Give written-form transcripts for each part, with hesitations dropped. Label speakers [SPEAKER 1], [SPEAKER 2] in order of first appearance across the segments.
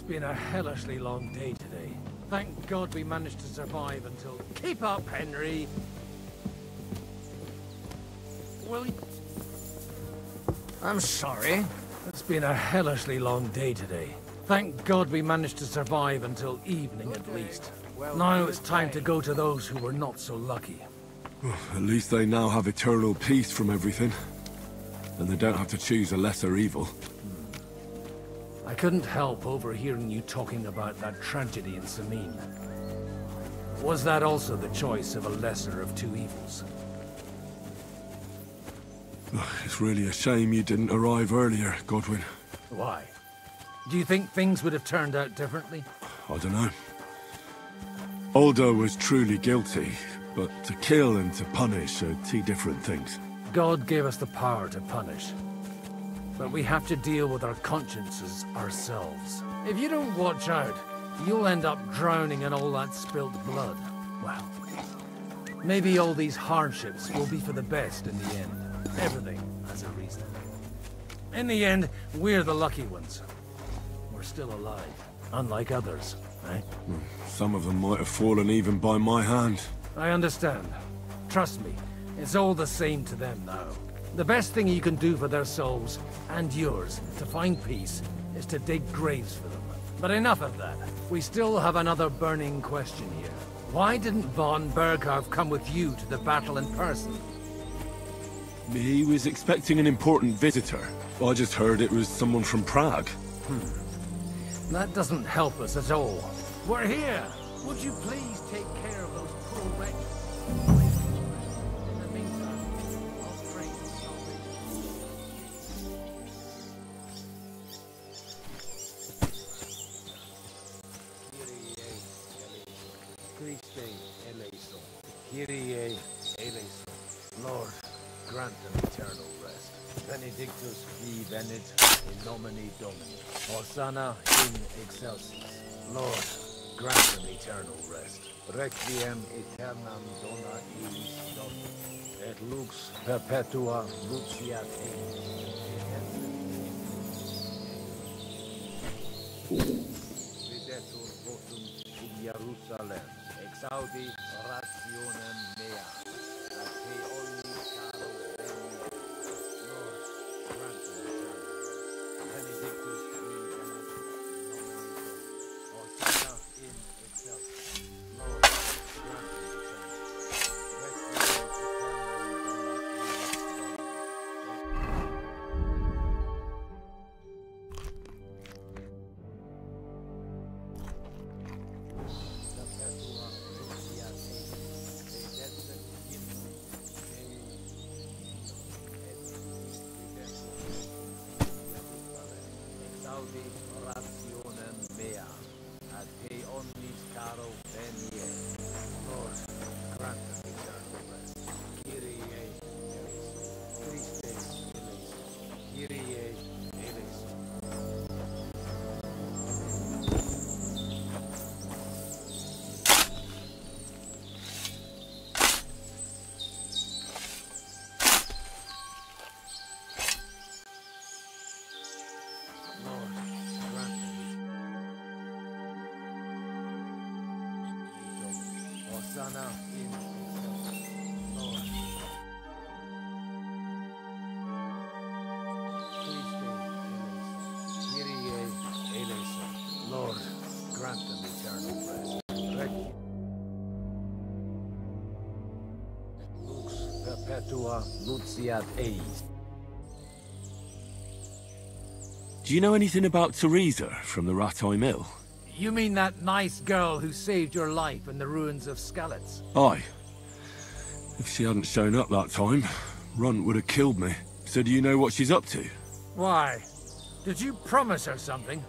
[SPEAKER 1] It's been a hellishly long day today. Thank God we managed to survive until... Keep up, Henry! Will you... I'm sorry. It's been a hellishly long day today. Thank God we managed to survive until evening at least. Well, now it's time to go to those who were not so lucky.
[SPEAKER 2] At least they now have eternal peace from everything. And they don't have to choose a lesser evil.
[SPEAKER 1] I couldn't help overhearing you talking about that tragedy in Samine. Was that also the choice of a lesser of two evils?
[SPEAKER 2] It's really a shame you didn't arrive earlier, Godwin.
[SPEAKER 1] Why? Do you think things would have turned out differently?
[SPEAKER 2] I don't know. Aldo was truly guilty, but to kill and to punish are two different things.
[SPEAKER 1] God gave us the power to punish. But we have to deal with our consciences ourselves. If you don't watch out, you'll end up drowning in all that spilt blood. Well, maybe all these hardships will be for the best in the end. Everything has a reason. In the end, we're the lucky ones. We're still alive, unlike others, eh?
[SPEAKER 2] Some of them might have fallen even by my hand.
[SPEAKER 1] I understand. Trust me, it's all the same to them now. The best thing you can do for their souls, and yours, to find peace, is to dig graves for them. But enough of that. We still have another burning question here. Why didn't von Berghoff come with you to the battle in person?
[SPEAKER 2] He was expecting an important visitor. I just heard it was someone from Prague.
[SPEAKER 1] That doesn't help us at all. We're here! Would you please take care of those poor wretches? In the meantime, I'll pray for salvation. Christe eleison. Kyrie eleison. Lord, grant them eternal rest. Benedictus qui venit in nomine Domini. Hosanna in excelsis. Lord, grant them eternal rest. Requiem aeternam dona eis Domini. Et lux perpetua luceat eis. Videtur votum in Jerusalem. Exaudi rationem mea. At te omnis caro veni. Lord, grant them eternal rest. Benedictus qui venit in nomine Domini. Hosanna in excelsis. Lord, grant them eternal rest. Requiem aeternam Hosanna in Lord. Kyrie eleison. Lord, grant them eternal rest. Lux perpetua luceat eis.
[SPEAKER 2] Do you know anything about Teresa from the Rattay Mill?
[SPEAKER 1] You mean that nice girl who saved your life in the ruins of Skalitz?
[SPEAKER 2] Aye. If she hadn't shown up that time, Runt would have killed me. So do you know what she's up to?
[SPEAKER 1] Why? Did you promise her something?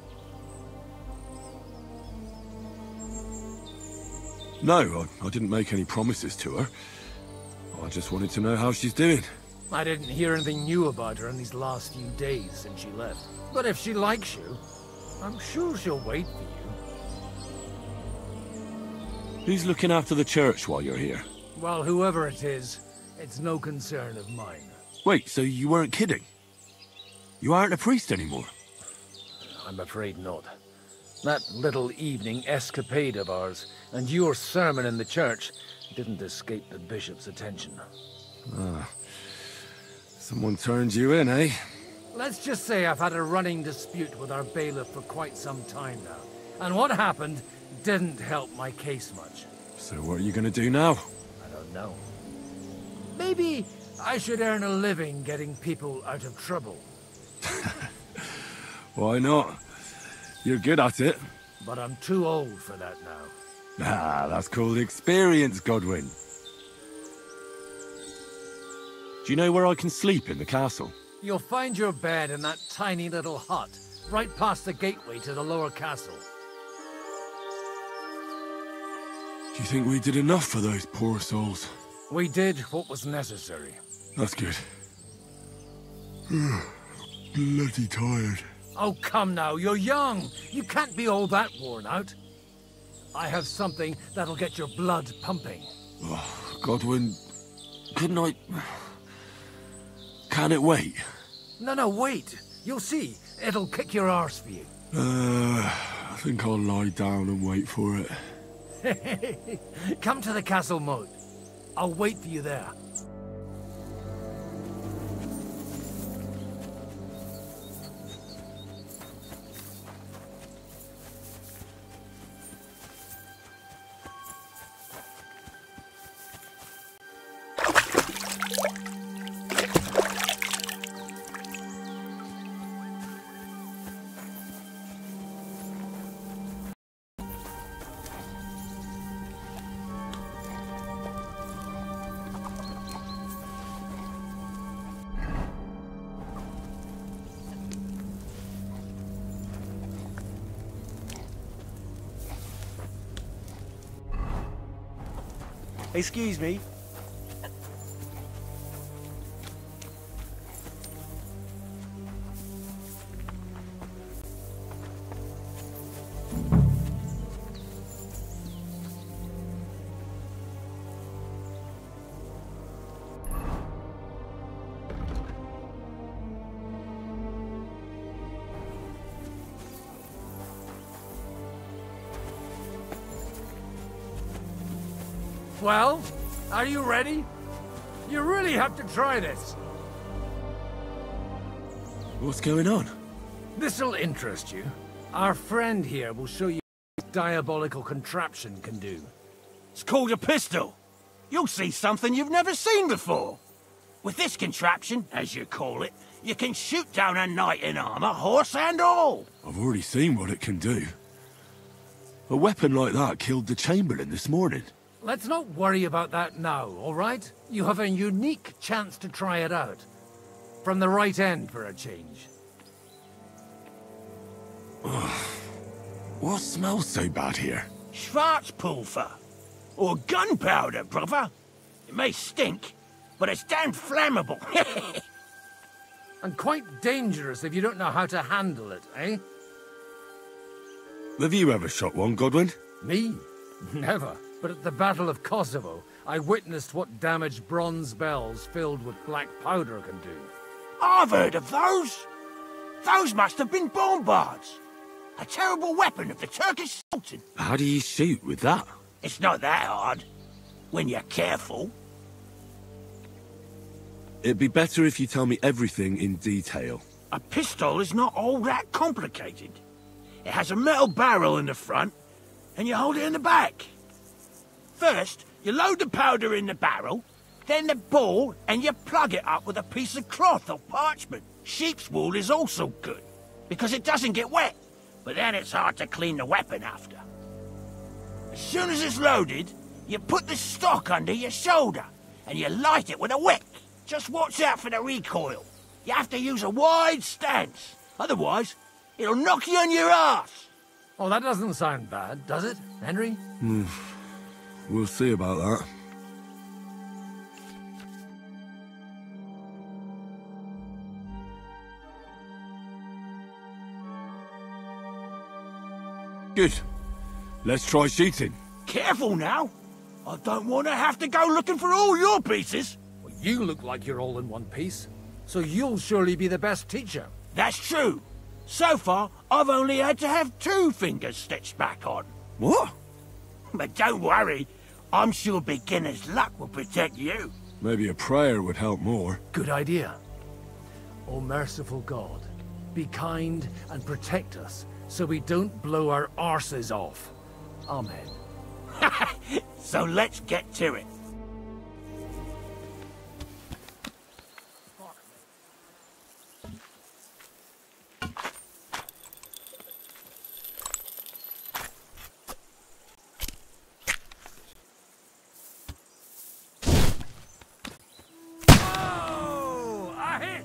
[SPEAKER 2] No, I didn't make any promises to her. I just wanted to know how she's doing.
[SPEAKER 1] I didn't hear anything new about her in these last few days since she left. But if she likes you, I'm sure she'll wait for you.
[SPEAKER 2] Who's looking after the church while you're here?
[SPEAKER 1] Well, whoever it is, it's no concern of mine.
[SPEAKER 2] Wait, so you weren't kidding? You aren't a priest anymore?
[SPEAKER 1] I'm afraid not. That little evening escapade of ours, and your sermon in the church, didn't escape the bishop's attention.
[SPEAKER 2] Ah. Someone turned you in, eh?
[SPEAKER 1] Let's just say I've had a running dispute with our bailiff for quite some time now. And what happened didn't help my case much.
[SPEAKER 2] So what are you gonna do now?
[SPEAKER 1] I don't know. Maybe I should earn a living getting people out of trouble.
[SPEAKER 2] Why not? You're good at it.
[SPEAKER 1] But I'm too old for that now.
[SPEAKER 2] Ah, that's called experience, Godwin. Do you know where I can sleep in the castle?
[SPEAKER 1] You'll find your bed in that tiny little hut, right past the gateway to the lower castle.
[SPEAKER 2] Do you think we did enough for those poor souls?
[SPEAKER 1] We did what was necessary.
[SPEAKER 2] That's good. Bloody tired.
[SPEAKER 1] Oh, come now, you're young. You can't be all that worn out. I have something that'll get your blood pumping.
[SPEAKER 2] Oh, Godwin, couldn't I... Can it wait?
[SPEAKER 1] No, wait. You'll see. It'll kick your arse for you.
[SPEAKER 2] I think I'll lie down and wait for it.
[SPEAKER 1] Come to the castle moat. I'll wait for you there.
[SPEAKER 3] Excuse me.
[SPEAKER 1] Well, are you ready? You really have to try this.
[SPEAKER 2] What's going on?
[SPEAKER 1] This'll interest you. Our friend here will show you what this diabolical contraption can do.
[SPEAKER 3] It's called a pistol. You'll see something you've never seen before. With this contraption, as you call it, you can shoot down a knight in armor, horse and all.
[SPEAKER 2] I've already seen what it can do. A weapon like that killed the Chamberlain this morning.
[SPEAKER 1] Let's not worry about that now, all right? You have a unique chance to try it out. From the right end for a change.
[SPEAKER 2] What smells so bad here?
[SPEAKER 3] Schwarzpulver. Or gunpowder, brother. It may stink, but it's damn flammable.
[SPEAKER 1] And quite dangerous if you don't know how to handle it, eh?
[SPEAKER 2] Have you ever shot one, Godwin?
[SPEAKER 1] Me? Never. But at the Battle of Kosovo, I witnessed what damage bronze bells filled with black powder can do.
[SPEAKER 3] I've heard of those. Those must have been bombards. A terrible weapon of the Turkish Sultan.
[SPEAKER 2] How do you shoot with that?
[SPEAKER 3] It's not that hard, when you're careful.
[SPEAKER 2] It'd be better if you tell me everything in detail.
[SPEAKER 3] A pistol is not all that complicated. It has a metal barrel in the front, and you hold it in the back. First, you load the powder in the barrel, then the ball, and you plug it up with a piece of cloth or parchment. Sheep's wool is also good, because it doesn't get wet, but then it's hard to clean the weapon after. As soon as it's loaded, you put the stock under your shoulder, and you light it with a wick. Just watch out for the recoil. You have to use a wide stance, otherwise it'll knock you on your ass.
[SPEAKER 1] Oh, that doesn't sound bad, does it, Henry?
[SPEAKER 2] We'll see about that. Good. Let's try shooting.
[SPEAKER 3] Careful now. I don't want to have to go looking for all your pieces.
[SPEAKER 1] Well, you look like you're all in one piece, so you'll surely be the best teacher.
[SPEAKER 3] That's true. So far, I've only had to have 2 fingers stitched back on.
[SPEAKER 2] What?
[SPEAKER 3] But don't worry, I'm sure beginner's luck will protect you.
[SPEAKER 2] Maybe a prayer would help more.
[SPEAKER 1] Good idea. O merciful God, be kind and protect us so we don't blow our arses off. Amen.
[SPEAKER 3] So let's get to it.
[SPEAKER 1] Oh, a hit!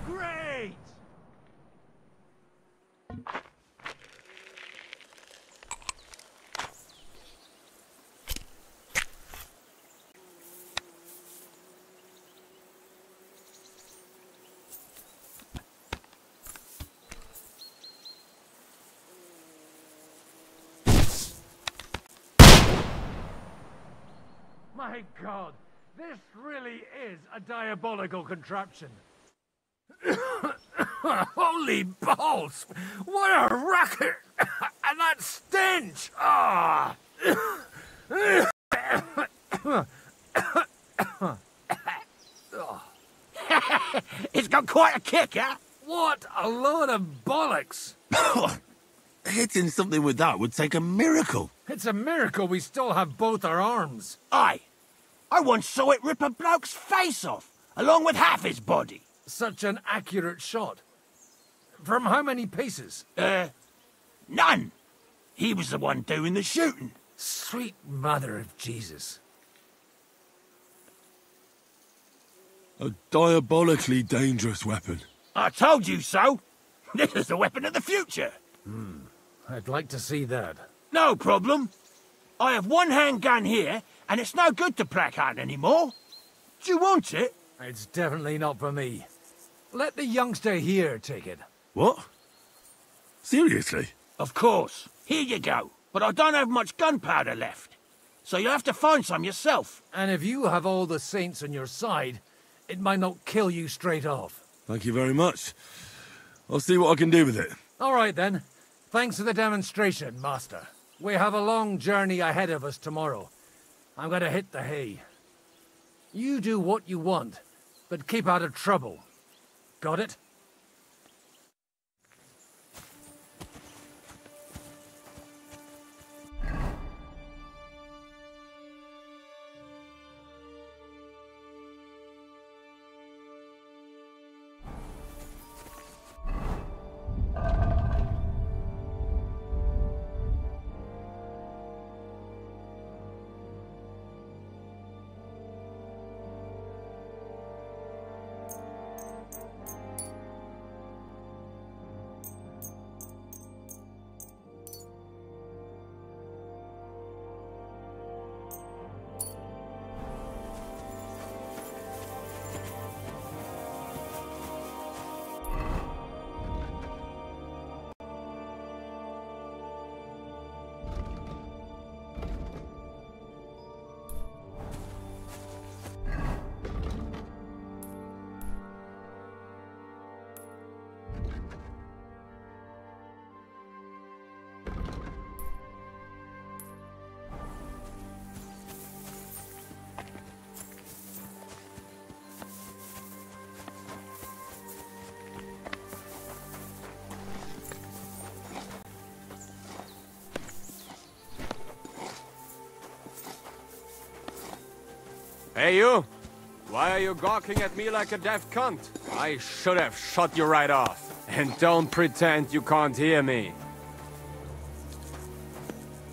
[SPEAKER 1] Great! My God, this really is a diabolical contraption. Holy balls! What a racket! And that stench! Ah!
[SPEAKER 3] It's got quite a kick, huh?
[SPEAKER 1] What a load of bollocks!
[SPEAKER 2] Hitting something with that would take a miracle.
[SPEAKER 1] It's a miracle we still have both our arms.
[SPEAKER 3] Aye. I once saw it rip a bloke's face off, along with half his body.
[SPEAKER 1] Such an accurate shot. From how many paces?
[SPEAKER 3] None. He was the one doing the shooting.
[SPEAKER 1] Sweet mother of Jesus.
[SPEAKER 2] A diabolically dangerous weapon.
[SPEAKER 3] I told you so. This is the weapon of the future.
[SPEAKER 1] I'd like to see that.
[SPEAKER 3] No problem. I have one handgun here, and it's no good to placard anymore. Do you want it?
[SPEAKER 1] It's definitely not for me. Let the youngster here take it.
[SPEAKER 2] What? Seriously?
[SPEAKER 3] Of course. Here you go. But I don't have much gunpowder left. So you'll have to find some yourself.
[SPEAKER 1] And if you have all the saints on your side, it might not kill you straight off.
[SPEAKER 2] Thank you very much. I'll see what I can do with it.
[SPEAKER 1] All right, then. Thanks for the demonstration, Master. We have a long journey ahead of us tomorrow. I'm going to hit the hay. You do what you want, but keep out of trouble. Got it?
[SPEAKER 4] Hey, you! Why are you gawking at me like a deaf cunt? I should have shot you right off. And don't pretend you can't hear me.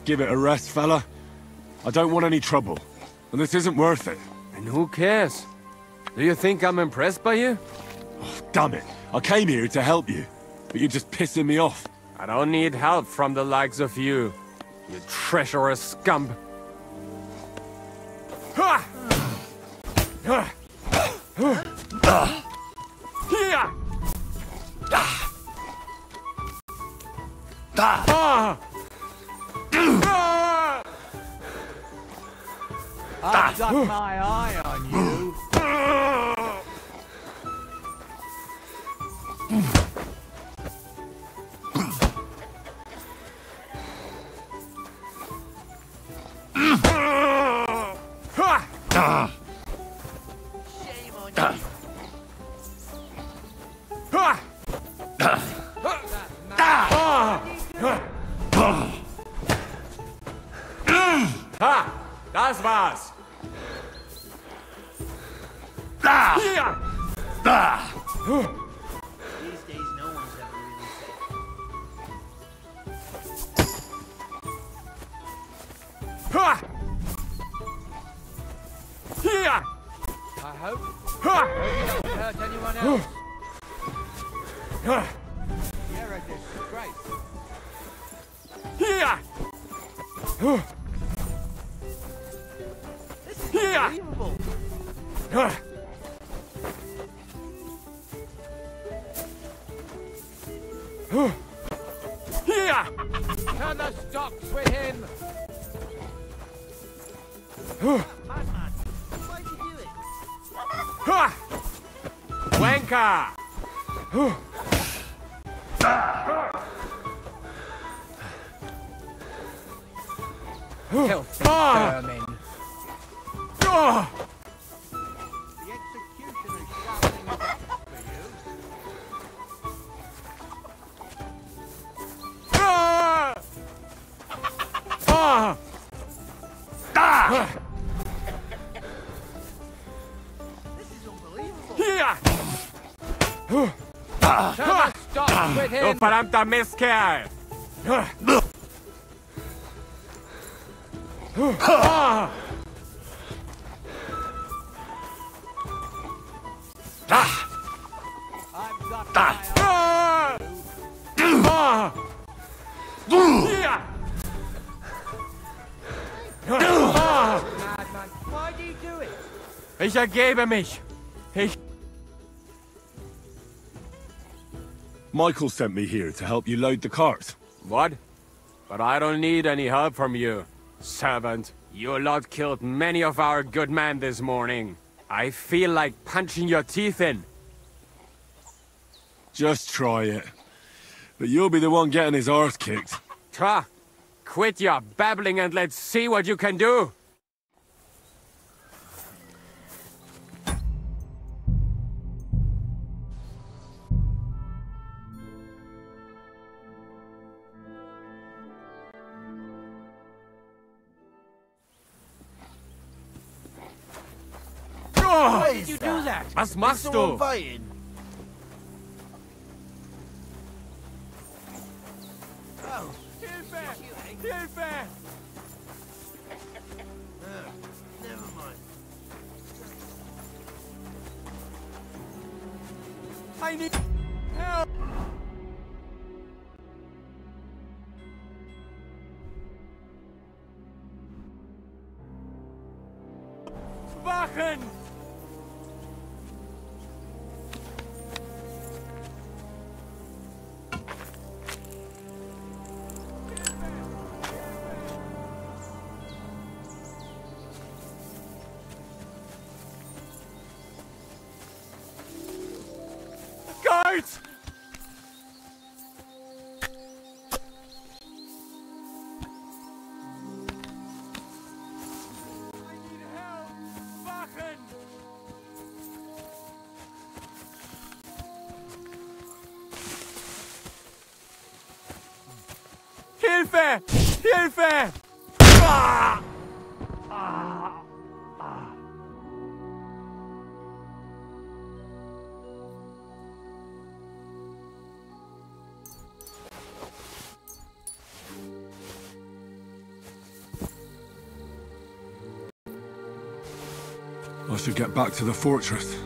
[SPEAKER 2] Give it a rest, fella. I don't want any trouble. And this isn't worth it.
[SPEAKER 4] And who cares? Do you think I'm impressed by you?
[SPEAKER 2] Oh, damn it. I came here to help you. But you're just pissing me off.
[SPEAKER 4] I don't need help from the likes of you, you treacherous scum.
[SPEAKER 3] I've got my eye on you. Shame on you.
[SPEAKER 4] Ha! Das war's!
[SPEAKER 3] These days, no one's ever really safe. I hope you don't hurt anyone else. You're a disgrace. This is unbelievable. Turn the stocks with him. Madman, why'd you do it?
[SPEAKER 4] Wanker!
[SPEAKER 3] Filthy vermin.
[SPEAKER 4] Oh!
[SPEAKER 3] The executioner's shouting it up for you. This is unbelievable. Turn the stocks with
[SPEAKER 4] Du
[SPEAKER 3] him.
[SPEAKER 4] verdammter Mistkerl!
[SPEAKER 3] I've got my eye on you. Madman, why do you do it?
[SPEAKER 4] Ich ergebe mich!
[SPEAKER 2] Michael sent me here to help you load the cart.
[SPEAKER 4] What? But I don't need any help from you, servant. You lot killed many of our good men this morning. I feel like punching your teeth in.
[SPEAKER 2] Just try it. But you'll be the one getting his arse kicked.
[SPEAKER 4] Tra, quit your babbling and let's see what you can do.
[SPEAKER 3] Why did you do that?
[SPEAKER 4] Was machst
[SPEAKER 3] So
[SPEAKER 4] du?
[SPEAKER 3] inviting. Oh,
[SPEAKER 4] Hilfe! Hilfe!
[SPEAKER 3] never mind.
[SPEAKER 4] I need help! Wachen! Guards! I need help! Wachen! Hilfe! Hilfe! Ah! Ah! Ah!
[SPEAKER 2] I should get back to the fortress.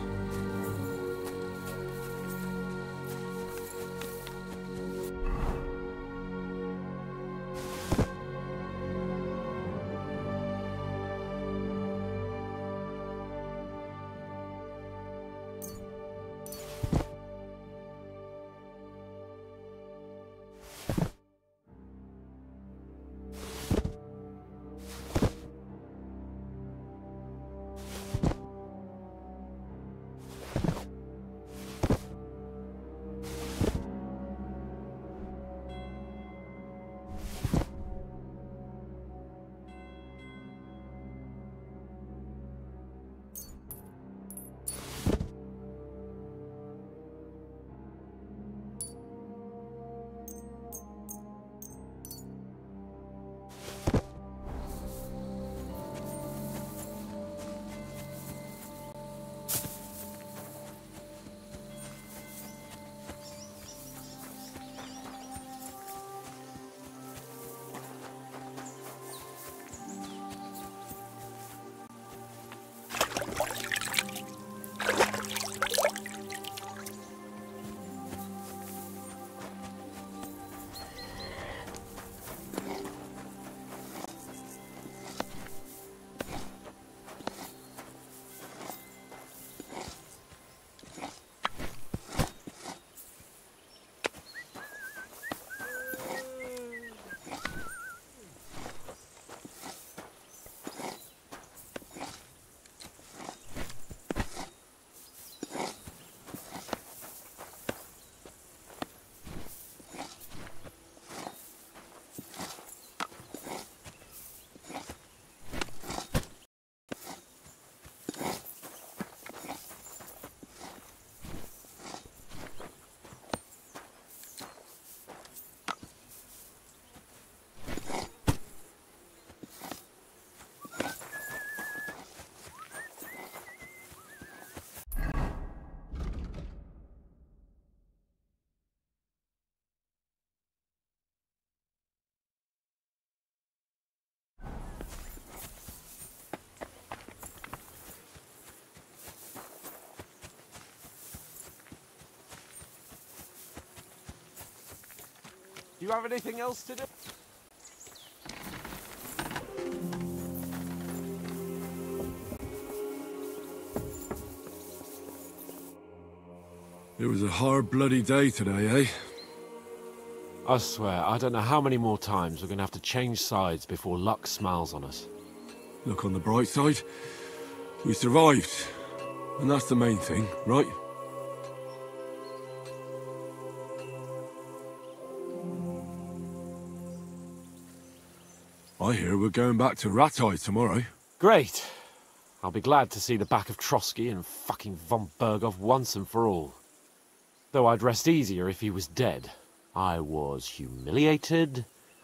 [SPEAKER 5] Do you have anything else to do?
[SPEAKER 2] It was a hard bloody day today, eh?
[SPEAKER 5] I swear, I don't know how many more times we're gonna have to change sides before luck smiles on us.
[SPEAKER 2] Look on the bright side. We survived. And that's the main thing, right? I hear we're going back to Rattay tomorrow.
[SPEAKER 5] Great. I'll be glad to see the back of Trotsky and fucking von Berghoff once and for all. Though I'd rest easier if he was dead. I was humiliated,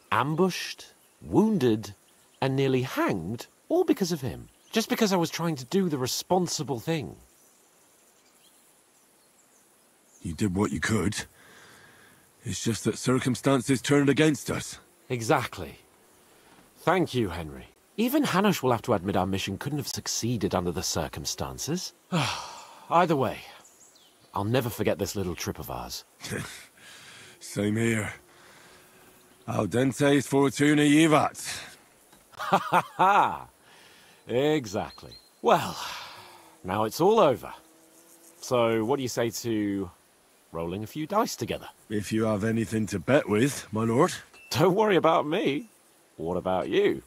[SPEAKER 5] ambushed, wounded, and nearly hanged, all because of him. Just because I was trying to do the responsible thing.
[SPEAKER 2] You did what you could. It's just that circumstances turned against us.
[SPEAKER 5] Exactly. Thank you, Henry. Even Hanush will have to admit our mission couldn't have succeeded under the circumstances. Either way, I'll never forget this little trip of ours.
[SPEAKER 2] Same here. Al dentes fortuna jivat.
[SPEAKER 5] Ha ha ha! Exactly. Well, now it's all over. So what do you say to rolling a few dice together?
[SPEAKER 2] If you have anything to bet with, my lord.
[SPEAKER 5] Don't worry about me. What about you?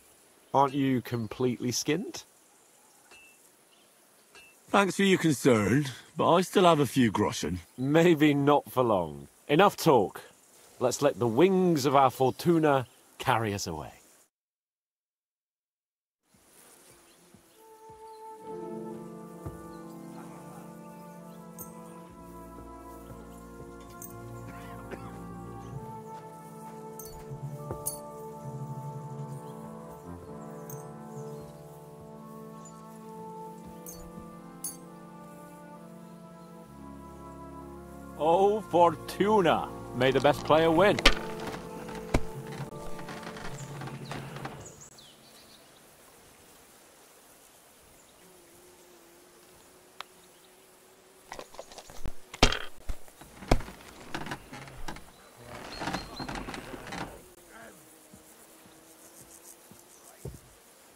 [SPEAKER 5] Aren't you completely skinned?
[SPEAKER 2] Thanks for your concern, but I still have a few groschen.
[SPEAKER 5] Maybe not for long. Enough talk. Let's let the wings of our Fortuna carry us away. Oh, Fortuna! May the best player win.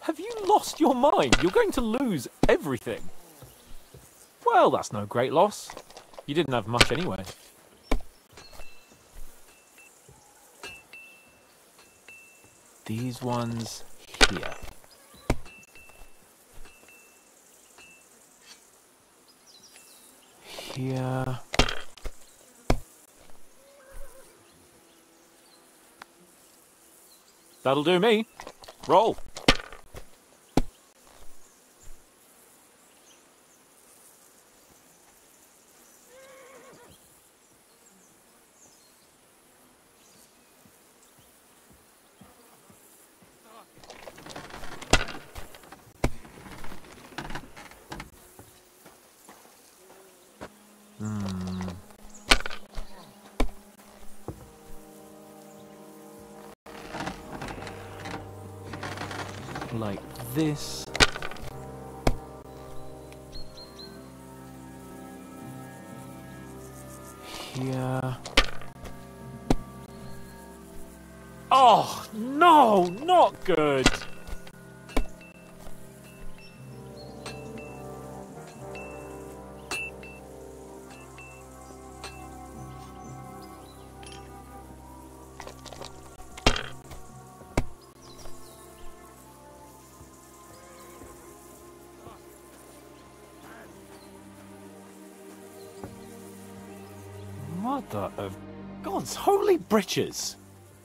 [SPEAKER 5] Have you lost your mind? You're going to lose everything. Well, that's no great loss. You didn't have much anyway. These ones here. Here. That'll do me. Roll. Like this. Here. Oh, no, not good. Mother of God's holy britches!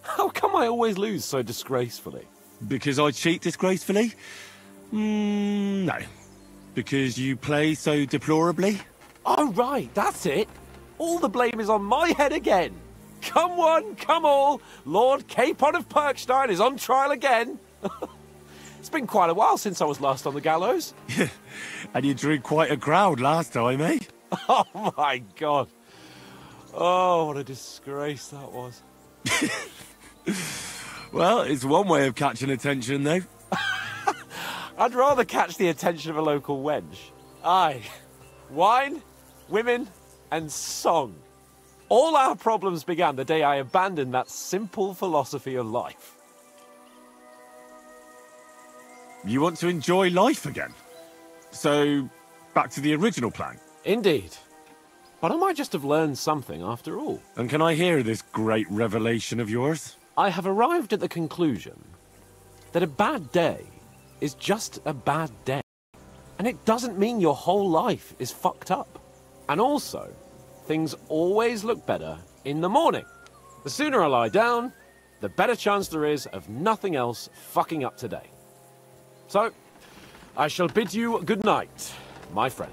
[SPEAKER 5] How come I always lose so disgracefully?
[SPEAKER 2] Because I cheat disgracefully? No. Because you play so deplorably?
[SPEAKER 5] Oh, right, that's it. All the blame is on my head again. Come one, come all. Lord Capon of Perkstein is on trial again. It's been quite a while since I was last on the gallows.
[SPEAKER 2] And you drew quite a crowd last time, eh?
[SPEAKER 5] Oh, my God. Oh, what a disgrace that was.
[SPEAKER 2] Well, it's one way of catching attention, though.
[SPEAKER 5] I'd rather catch the attention of a local wench. Aye. Wine, women, and song. All our problems began the day I abandoned that simple philosophy of life.
[SPEAKER 2] You want to enjoy life again? So, back to the original plan?
[SPEAKER 5] Indeed. But I might just have learned something after all.
[SPEAKER 2] And can I hear this great revelation of yours?
[SPEAKER 5] I have arrived at the conclusion that a bad day is just a bad day. And it doesn't mean your whole life is fucked up. And also, things always look better in the morning. The sooner I lie down, the better chance there is of nothing else fucking up today. So, I shall bid you good night, my friend.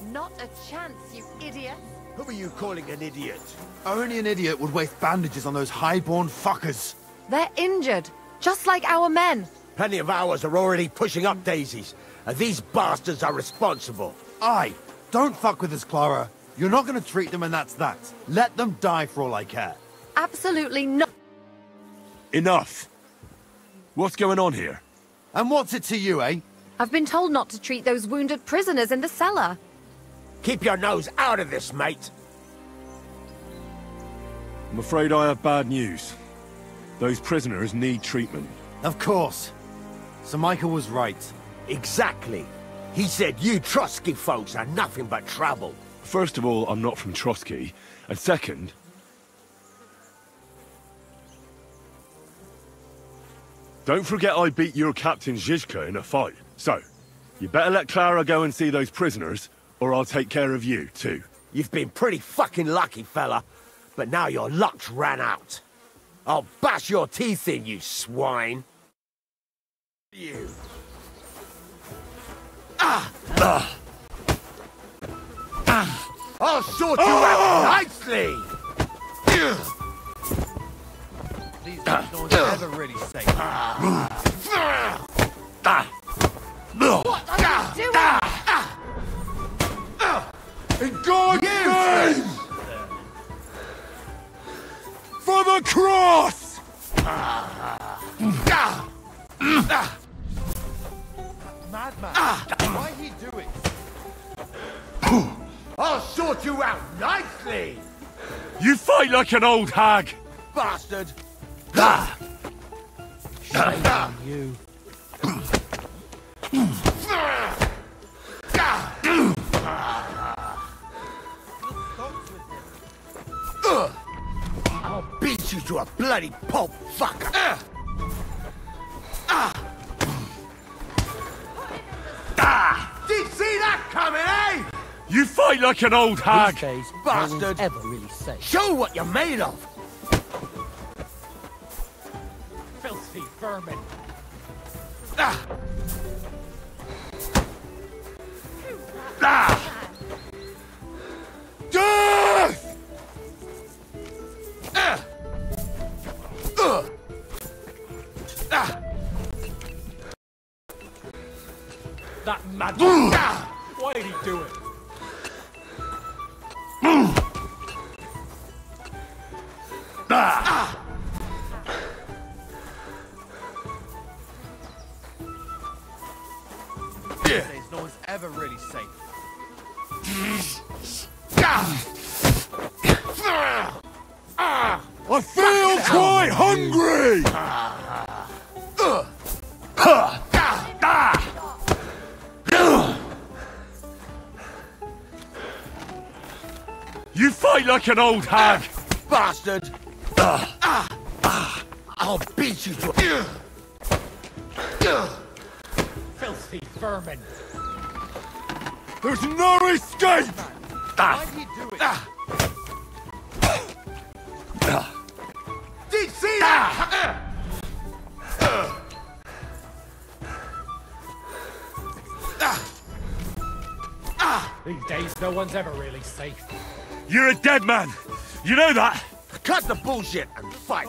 [SPEAKER 6] Not a chance, you idiot.
[SPEAKER 3] Who are you calling an idiot?
[SPEAKER 7] Only an idiot would waste bandages on those highborn fuckers.
[SPEAKER 6] They're injured, just like our men.
[SPEAKER 3] Plenty of ours are already pushing up daisies, and these bastards are responsible.
[SPEAKER 7] Aye, don't fuck with us, Clara. You're not going to treat them and that's that. Let them die for all I care.
[SPEAKER 6] Absolutely not.
[SPEAKER 2] Enough! What's going on here?
[SPEAKER 7] And what's it to you, eh?
[SPEAKER 6] I've been told not to treat those wounded prisoners in the cellar.
[SPEAKER 3] Keep your nose out of this, mate.
[SPEAKER 2] I'm afraid I have bad news. Those prisoners need treatment.
[SPEAKER 7] Of course. Sir Michael was right.
[SPEAKER 3] Exactly. He said you Trotsky folks are nothing but trouble.
[SPEAKER 2] First of all, I'm not from Trotsky. And second... don't forget I beat your Captain Zizka in a fight. So, you better let Clara go and see those prisoners, or I'll take care of you, too.
[SPEAKER 3] You've been pretty fucking lucky, fella. But now your luck's ran out. I'll bash your teeth in, you swine. You. I'll sort you out nicely!
[SPEAKER 7] These days, no one's ever really safe.
[SPEAKER 6] What are you doing?
[SPEAKER 2] In God's name! For the cross!
[SPEAKER 7] Madman, why he do it?
[SPEAKER 3] I'll sort you out nicely!
[SPEAKER 2] You fight like an old hag!
[SPEAKER 3] Bastard!
[SPEAKER 7] Shame on you.
[SPEAKER 3] I'll beat you to a bloody pulp fucker! Did you see that coming, eh?
[SPEAKER 2] You fight like an old hag!
[SPEAKER 8] These days,
[SPEAKER 3] Bastard.
[SPEAKER 8] no one's ever really safe.
[SPEAKER 3] Show what you're made of!
[SPEAKER 8] Filthy vermin.
[SPEAKER 2] Death!
[SPEAKER 8] That mad. Why did he do it?
[SPEAKER 7] These days, no one's ever really safe.
[SPEAKER 2] I feel quite hungry! You fight like an old hag!
[SPEAKER 3] Bastard! I'll beat you to...
[SPEAKER 8] Filthy vermin.
[SPEAKER 2] There's no escape!
[SPEAKER 7] Why he do it?
[SPEAKER 3] Did you see that?
[SPEAKER 8] These days, no one's ever really safe.
[SPEAKER 2] You're a dead man! You know that?
[SPEAKER 3] Cut the bullshit and fight!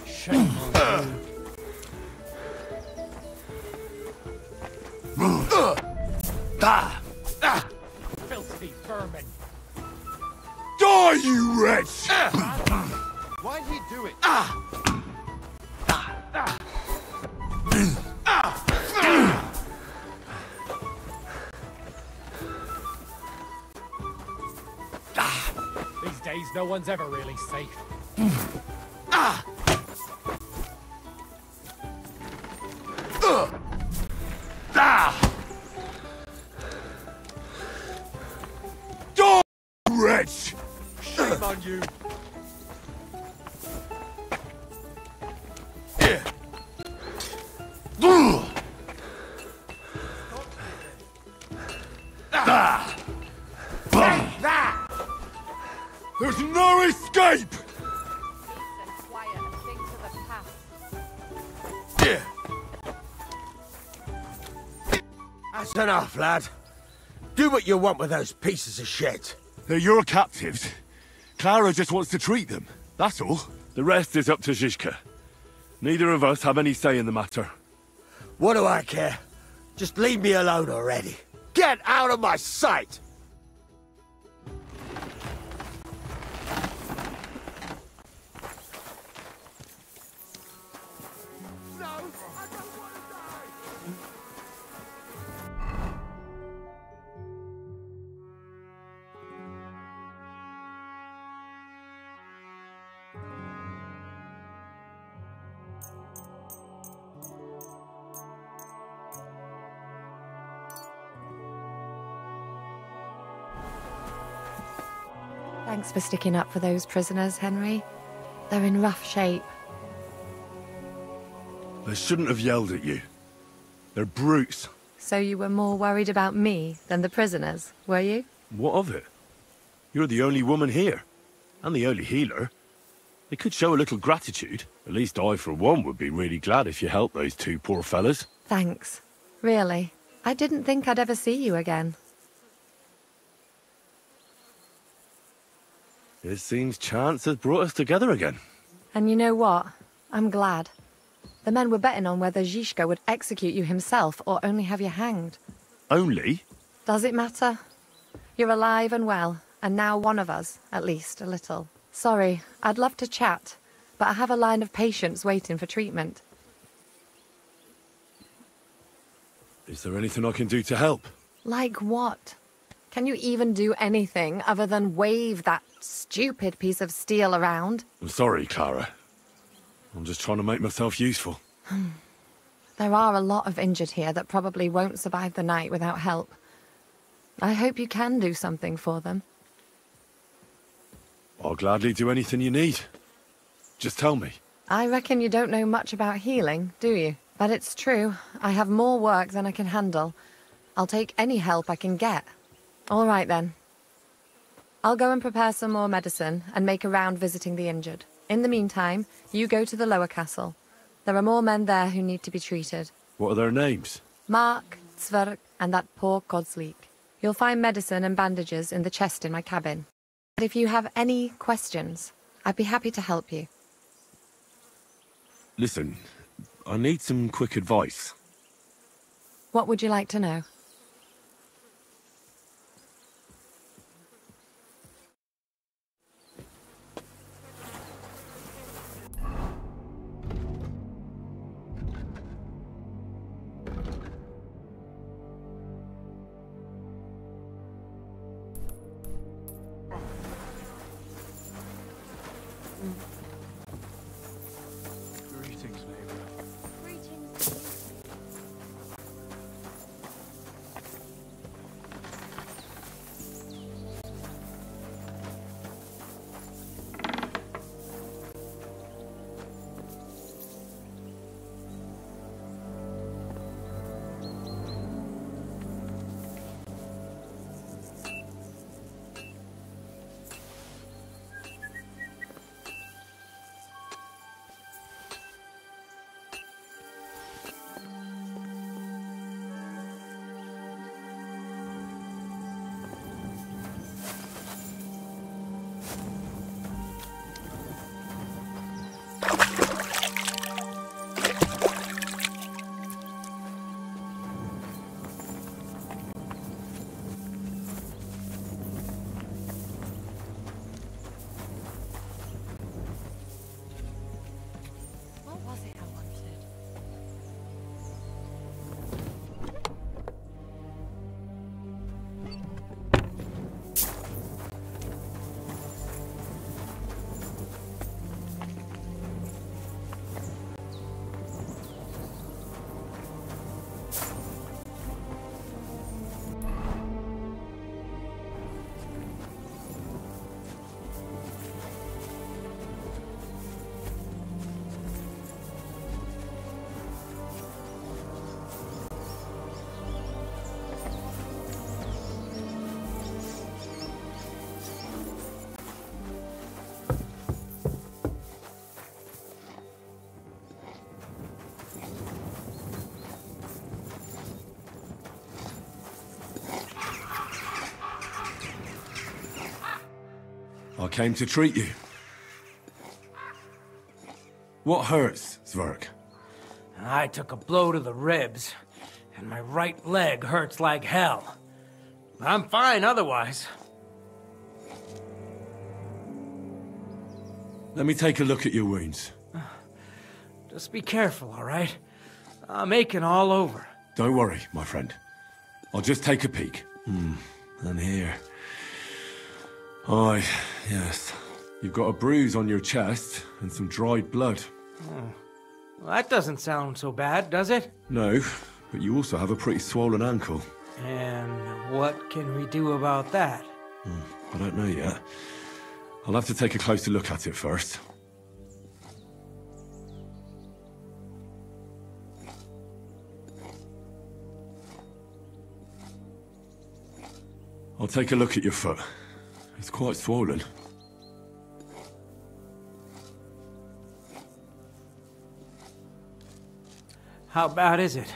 [SPEAKER 8] Shame on you. Filthy vermin.
[SPEAKER 2] Die, you wretch!
[SPEAKER 7] Why he do it?
[SPEAKER 8] days, no one's ever really safe.
[SPEAKER 2] Wretch!
[SPEAKER 8] Shame on you.
[SPEAKER 2] There's no escape!
[SPEAKER 6] Quiet and think to the past.
[SPEAKER 3] That's enough, lad. Do what you want with those pieces of shit.
[SPEAKER 2] They're your captives. Clara just wants to treat them, that's all. The rest is up to Zizka. Neither of us have any say in the matter.
[SPEAKER 3] What do I care? Just leave me alone already. Get out of my sight!
[SPEAKER 6] Thanks for sticking up for those prisoners, Henry. They're in rough shape.
[SPEAKER 2] They shouldn't have yelled at you. They're brutes.
[SPEAKER 6] So you were more worried about me than the prisoners, were you?
[SPEAKER 2] What of it? You're the only woman here. And the only healer. They could show a little gratitude. At least I, for one, would be really glad if you helped those two poor fellas.
[SPEAKER 6] Thanks. Really. I didn't think I'd ever see you again.
[SPEAKER 2] It seems chance has brought us together again.
[SPEAKER 6] And you know what? I'm glad. The men were betting on whether Zizka would execute you himself or only have you hanged.
[SPEAKER 2] Only?
[SPEAKER 6] Does it matter? You're alive and well, and now one of us, at least, a little. Sorry, I'd love to chat, but I have a line of patients waiting for treatment.
[SPEAKER 2] Is there anything I can do to help?
[SPEAKER 6] Like what? Can you even do anything other than wave that stupid piece of steel around?
[SPEAKER 2] I'm sorry, Clara. I'm just trying to make myself useful.
[SPEAKER 6] There are a lot of injured here that probably won't survive the night without help. I hope you can do something for them.
[SPEAKER 2] I'll gladly do anything you need. Just tell me.
[SPEAKER 6] I reckon you don't know much about healing, do you? But it's true. I have more work than I can handle. I'll take any help I can get. All right, then. I'll go and prepare some more medicine and make a round visiting the injured. In the meantime, you go to the lower castle. There are more men there who need to be treated.
[SPEAKER 2] What are their names?
[SPEAKER 6] Mark, Zverk, and that poor Kodsleek. You'll find medicine and bandages in the chest in my cabin. But if you have any questions, I'd be happy to help you.
[SPEAKER 2] Listen, I need some quick advice.
[SPEAKER 6] What would you like to know?
[SPEAKER 8] Greetings, neighbor.
[SPEAKER 2] I came to treat you. What hurts, Zwerg?
[SPEAKER 3] I took a blow to the ribs, and my right leg hurts like hell. I'm fine otherwise.
[SPEAKER 2] Let me take a look at your wounds.
[SPEAKER 3] Just be careful, all right? I'm aching all over.
[SPEAKER 2] Don't worry, my friend. I'll just take a peek. And here. Aye, yes. You've got a bruise on your chest and some dried blood.
[SPEAKER 3] Well, that doesn't sound so bad, does it?
[SPEAKER 2] No, but you also have a pretty swollen ankle.
[SPEAKER 3] And what can we do about that?
[SPEAKER 2] I don't know yet. I'll have to take a closer look at it first. I'll take a look at your foot. It's quite swollen.
[SPEAKER 3] How bad is it?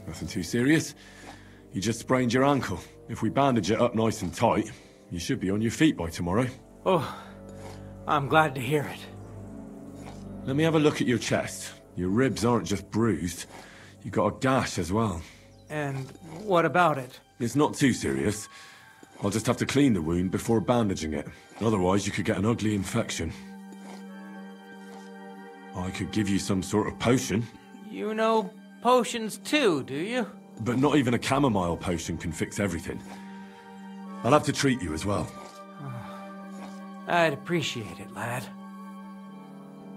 [SPEAKER 2] Nothing too serious. You just sprained your ankle. If we bandage it up nice and tight, you should be on your feet by tomorrow.
[SPEAKER 3] Oh, I'm glad to hear it.
[SPEAKER 2] Let me have a look at your chest. Your ribs aren't just bruised. You got a gash as well.
[SPEAKER 3] And what about it?
[SPEAKER 2] It's not too serious. I'll just have to clean the wound before bandaging it. Otherwise, you could get an ugly infection. I could give you some sort of potion.
[SPEAKER 3] You know potions too, do you?
[SPEAKER 2] But not even a chamomile potion can fix everything. I'll have to treat you as well.
[SPEAKER 3] I'd appreciate it, lad.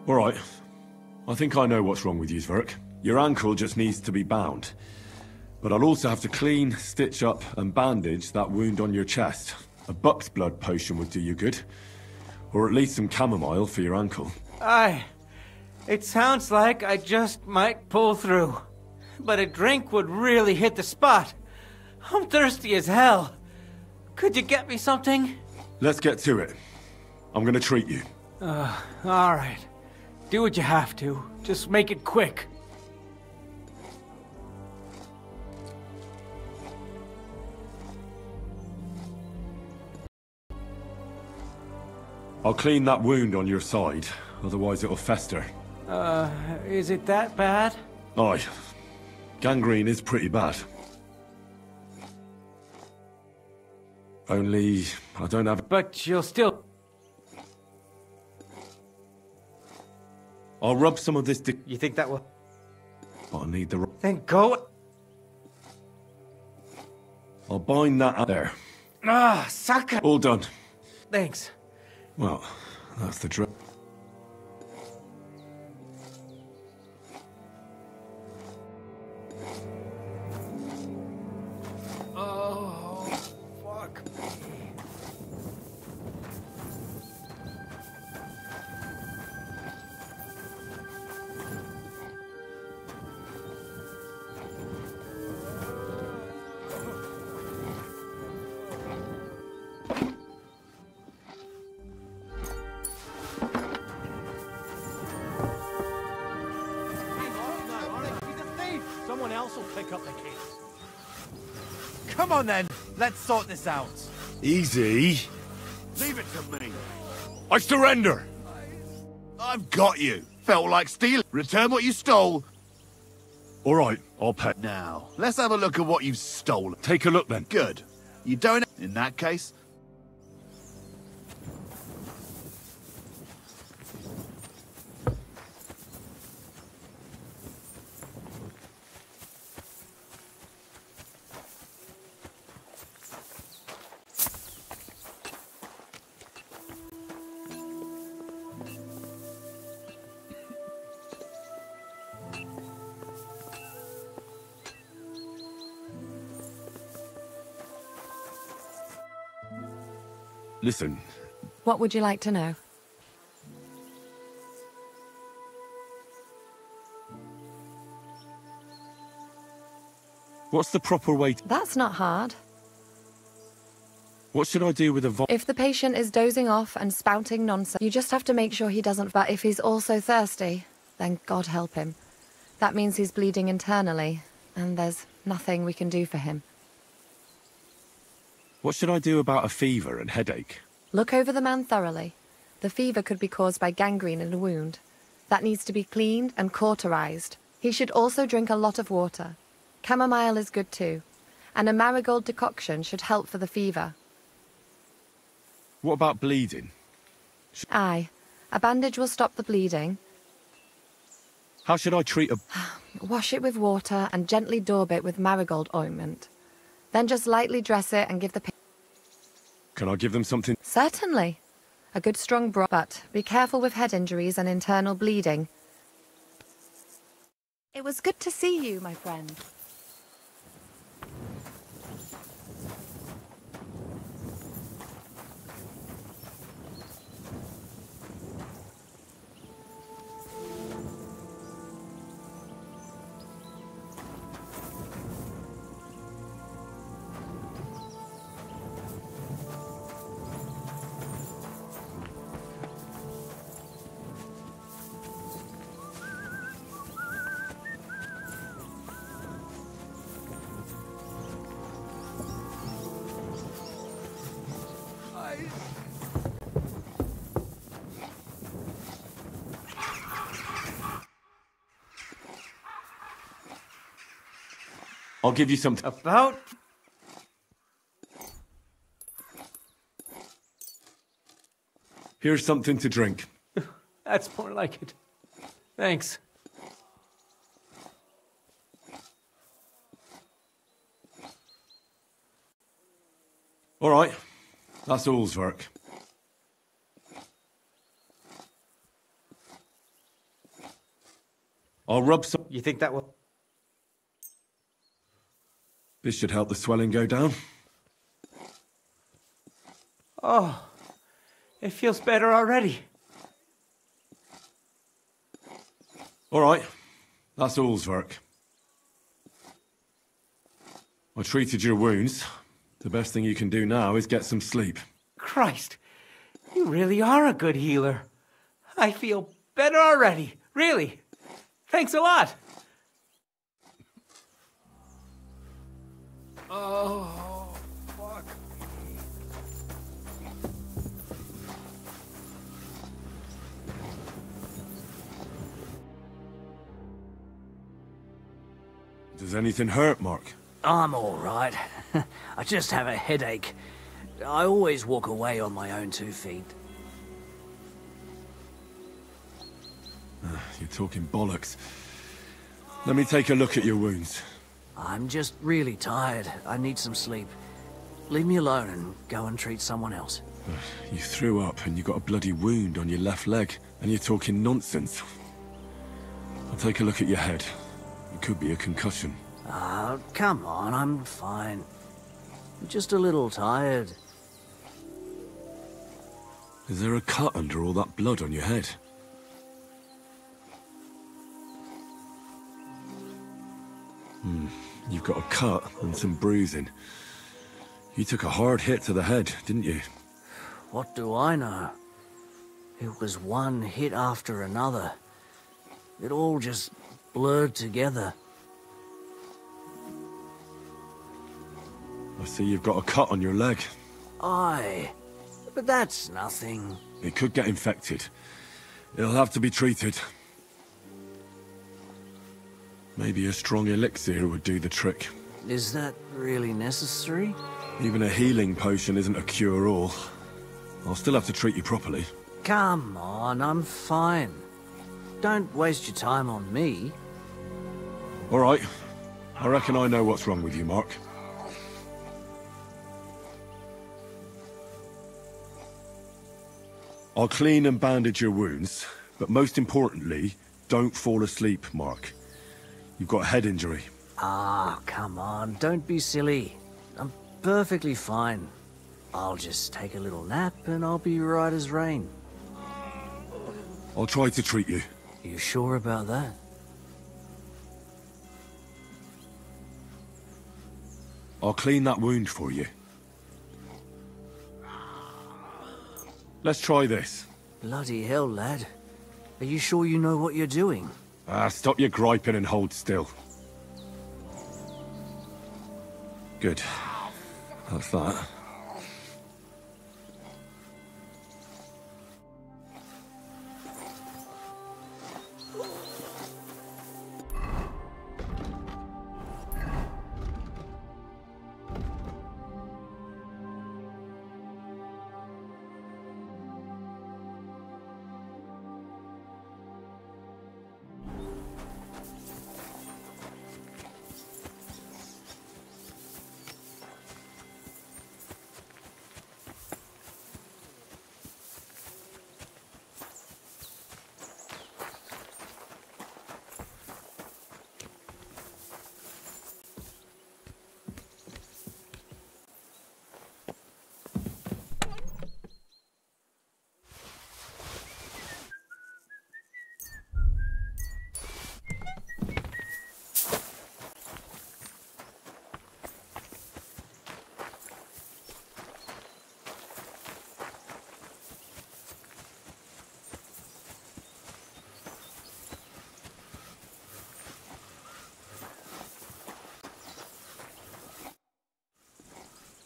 [SPEAKER 2] All right. I think I know what's wrong with you, Zwerg. Your ankle just needs to be bound. But I'll also have to clean, stitch up, and bandage that wound on your chest. A buck's blood potion would do you good. Or at least some chamomile for your ankle.
[SPEAKER 3] It sounds like I just might pull through. But a drink would really hit the spot. I'm thirsty as hell. Could you get me something?
[SPEAKER 2] Let's get to it. I'm gonna treat you.
[SPEAKER 3] All right. Do what you have to. Just make it quick.
[SPEAKER 2] I'll clean that wound on your side, otherwise it'll fester.
[SPEAKER 3] Is it that bad?
[SPEAKER 2] Aye. Gangrene is pretty bad. Only, I don't have...
[SPEAKER 3] But you'll still...
[SPEAKER 2] I'll rub some of this...
[SPEAKER 3] You think that will...
[SPEAKER 2] I need the...
[SPEAKER 3] Then go...
[SPEAKER 2] I'll bind that up there.
[SPEAKER 3] Sucker!
[SPEAKER 2] All done.
[SPEAKER 3] Thanks.
[SPEAKER 2] Well, that's the drip.
[SPEAKER 3] Oh, fuck me.
[SPEAKER 8] Someone else will pick up the keys.
[SPEAKER 7] Come on then, let's sort this out.
[SPEAKER 2] Easy.
[SPEAKER 7] Leave it to me.
[SPEAKER 2] I surrender.
[SPEAKER 7] I've got you. Felt like stealing. Return what you stole.
[SPEAKER 2] All right, I'll pay.
[SPEAKER 7] Now, let's have a look at what you've stolen.
[SPEAKER 2] Take a look then.
[SPEAKER 7] Good. You don't... In that case...
[SPEAKER 2] Listen,
[SPEAKER 6] What would you like to know?
[SPEAKER 2] what's the proper way to...
[SPEAKER 6] That's not hard.
[SPEAKER 2] What should I do with a
[SPEAKER 6] If the patient is dozing off and spouting nonsense, you just have to make sure he doesn't. But if he's also thirsty, then God help him. That means he's bleeding internally, and there's nothing we can do for him.
[SPEAKER 2] What should I do about a fever and headache?
[SPEAKER 6] Look over the man thoroughly. The fever could be caused by gangrene in a wound. That needs to be cleaned and cauterized. He should also drink a lot of water. Chamomile is good too. And a marigold decoction should help for the fever.
[SPEAKER 2] What about bleeding?
[SPEAKER 6] Aye. A bandage will stop the bleeding.
[SPEAKER 2] How should I treat a...
[SPEAKER 6] Wash it with water and gently daub it with marigold ointment. Then just lightly dress it and give the...
[SPEAKER 2] Can I give them something?
[SPEAKER 6] Certainly. A good strong broth, but be careful with head injuries and internal bleeding. It was good to see you, my friend.
[SPEAKER 2] I'll give you something.
[SPEAKER 9] About?
[SPEAKER 2] Here's something to drink.
[SPEAKER 9] That's more like it. Thanks.
[SPEAKER 2] All right. That's all, Zwerk. I'll rub some...
[SPEAKER 9] You think that will...
[SPEAKER 2] This should help the swelling go down.
[SPEAKER 9] Oh, it feels better already.
[SPEAKER 2] All right. That's all, Zwerk. I treated your wounds. The best thing you can do now is get some sleep.
[SPEAKER 9] Christ, you really are a good healer. I feel better already, really. Thanks a lot.
[SPEAKER 1] Oh, fuck me.
[SPEAKER 2] Does anything hurt, Mark?
[SPEAKER 3] I'm all right. I just have a headache. I always walk away on my own 2 feet.
[SPEAKER 2] You're talking bollocks. Let me take a look at your wounds.
[SPEAKER 3] I'm just really tired. I need some sleep. Leave me alone and go and treat someone else.
[SPEAKER 2] You threw up and you got a bloody wound on your left leg, and you're talking nonsense. I'll take a look at your head. It could be a concussion.
[SPEAKER 3] Come on, I'm fine. I'm just a little tired.
[SPEAKER 2] Is there a cut under all that blood on your head? You've got a cut and some bruising. You took a hard hit to the head, didn't you?
[SPEAKER 3] What do I know? It was one hit after another. It all just blurred together.
[SPEAKER 2] I see you've got a cut on your leg.
[SPEAKER 3] Aye, but that's nothing.
[SPEAKER 2] It could get infected. It'll have to be treated. Maybe a strong elixir would do the trick.
[SPEAKER 3] Is that really necessary?
[SPEAKER 2] Even a healing potion isn't a cure-all. I'll still have to treat you properly.
[SPEAKER 3] Come on, I'm fine. Don't waste your time on me.
[SPEAKER 2] All right. I reckon I know what's wrong with you, Mark. I'll clean and bandage your wounds, but most importantly, don't fall asleep, Mark. You've got a head injury.
[SPEAKER 3] Ah, come on, don't be silly. I'm perfectly fine. I'll just take a little nap and I'll be right as rain.
[SPEAKER 2] I'll try to treat you.
[SPEAKER 3] You sure about that?
[SPEAKER 2] I'll clean that wound for you. Let's try this.
[SPEAKER 3] Bloody hell, lad. Are you sure you know what you're doing?
[SPEAKER 2] Stop your griping and hold still. Good. That's that.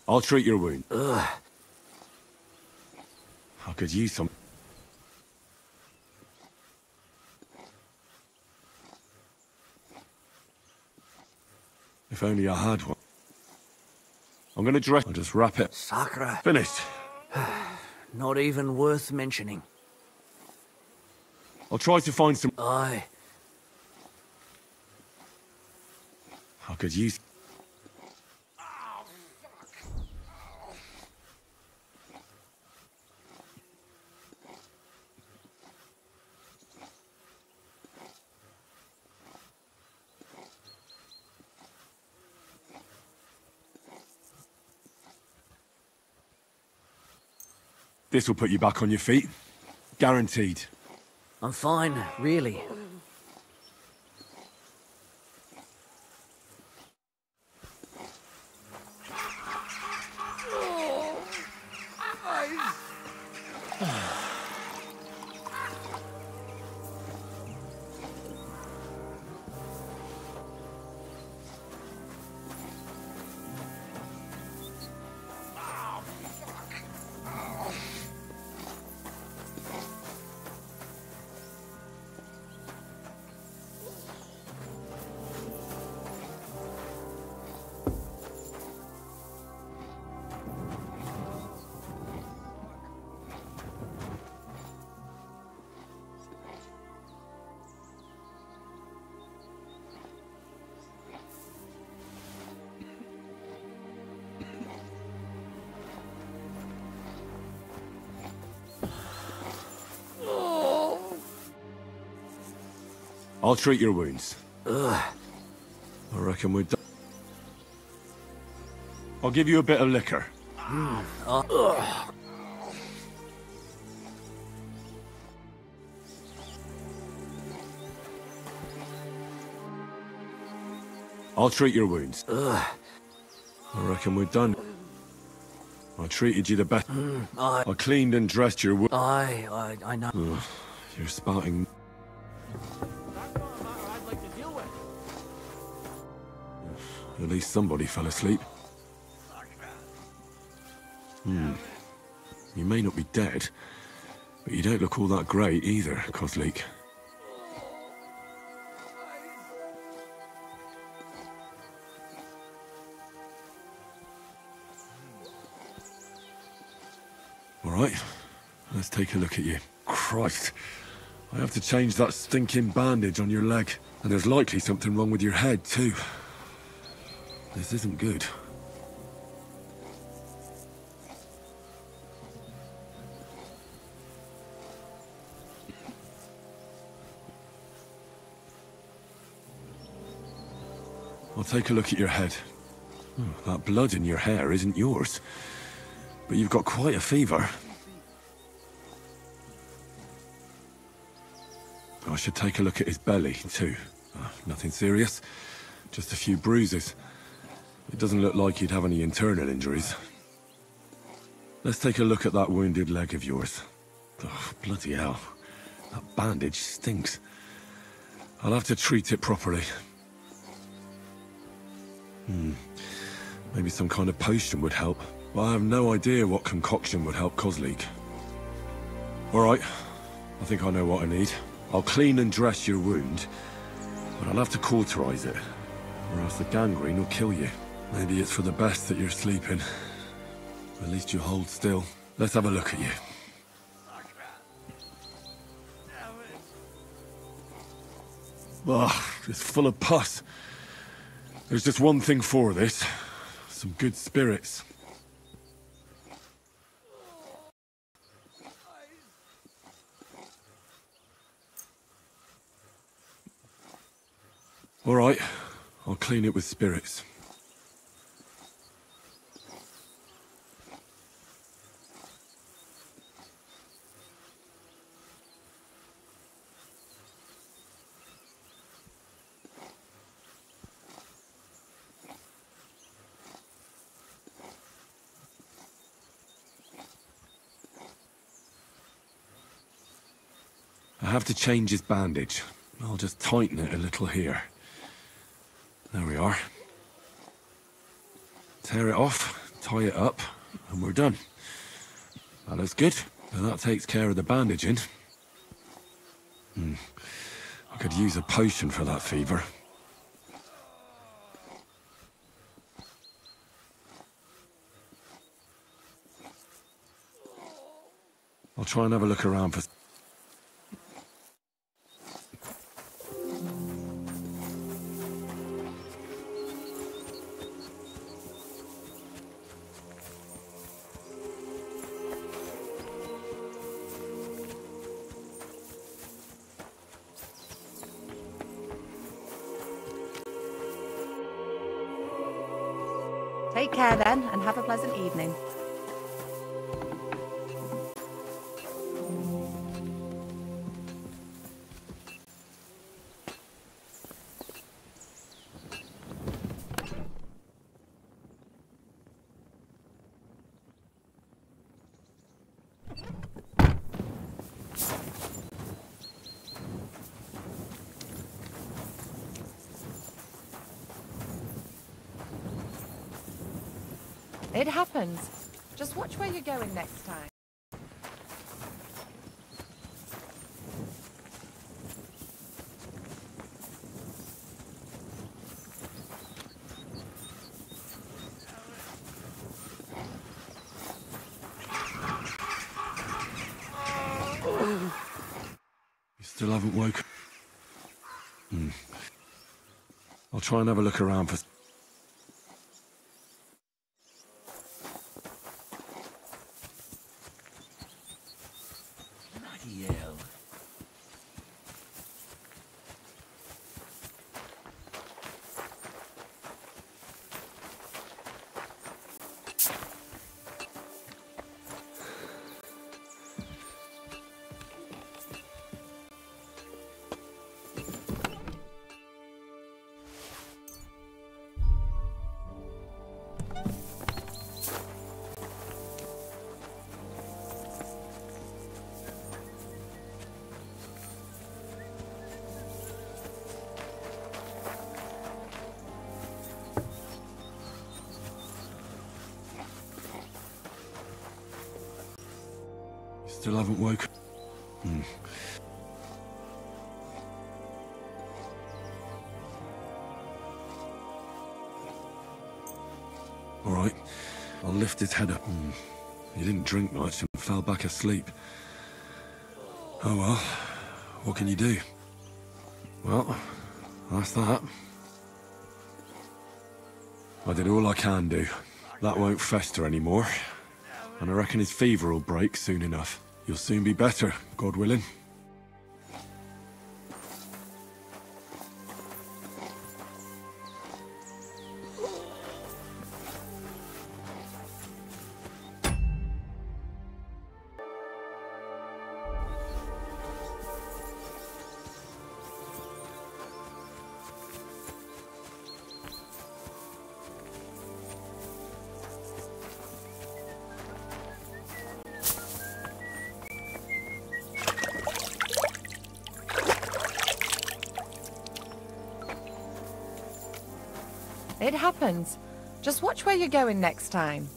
[SPEAKER 2] I'll treat your wound.
[SPEAKER 3] Ugh.
[SPEAKER 2] I could use some... If only I had one. I'm gonna dress... I'll just wrap it.
[SPEAKER 3] Sakura.
[SPEAKER 2] Finished.
[SPEAKER 3] Not even worth mentioning.
[SPEAKER 2] I'll try to find some...
[SPEAKER 3] Aye.
[SPEAKER 2] I could use... This will put you back on your feet. Guaranteed.
[SPEAKER 3] I'm fine, really.
[SPEAKER 2] I'll treat your wounds.
[SPEAKER 3] Ugh.
[SPEAKER 2] I reckon we're done. I'll give you a bit of liquor.
[SPEAKER 3] Ugh.
[SPEAKER 2] I'll treat your wounds.
[SPEAKER 3] Ugh.
[SPEAKER 2] I reckon we're done. I treated you the best. I cleaned and dressed your wounds.
[SPEAKER 3] I know.
[SPEAKER 2] Ugh, you're spouting.
[SPEAKER 8] I'd like to deal with.
[SPEAKER 2] At least somebody fell asleep. You may not be dead, but you don't look all that great either, Kozlik. All right, let's take a look at you. Christ, I have to change that stinking bandage on your leg, and there's likely something wrong with your head too. This isn't good. I'll take a look at your head. That blood in your hair isn't yours, but you've got quite a fever. I should take a look at his belly too. Nothing serious, just a few bruises. It doesn't look like he'd have any internal injuries. Let's take a look at that wounded leg of yours. Oh, bloody hell. That bandage stinks. I'll have to treat it properly. Maybe some kind of potion would help. But I have no idea what concoction would help Kozlik. Alright, I think I know what I need. I'll clean and dress your wound, but I'll have to cauterize it, or else the gangrene will kill you. Maybe it's for the best that you're sleeping. At least you hold still. Let's have a look at you. Ugh, it's full of pus. There's just one thing for this. Some good spirits. All right, I'll clean it with spirits. I have to change his bandage. I'll just tighten it a little here. There we are. Tear it off, tie it up, and we're done. That looks good. So that takes care of the bandaging. I could use a potion for that fever. I'll try and have a look around for...
[SPEAKER 6] Take care then, and have a pleasant evening. It happens. Just watch where you're going next time.
[SPEAKER 2] You still haven't woken? I'll try and have a look around for... Still haven't woken? All right, I'll lift his head up. He didn't drink much and fell back asleep. Oh well, what can you do? Well, that's that. I did all I can do. That won't fester anymore. And I reckon his fever will break soon enough. You'll soon be better, God willing.
[SPEAKER 6] It happens. Just watch where you're going next time.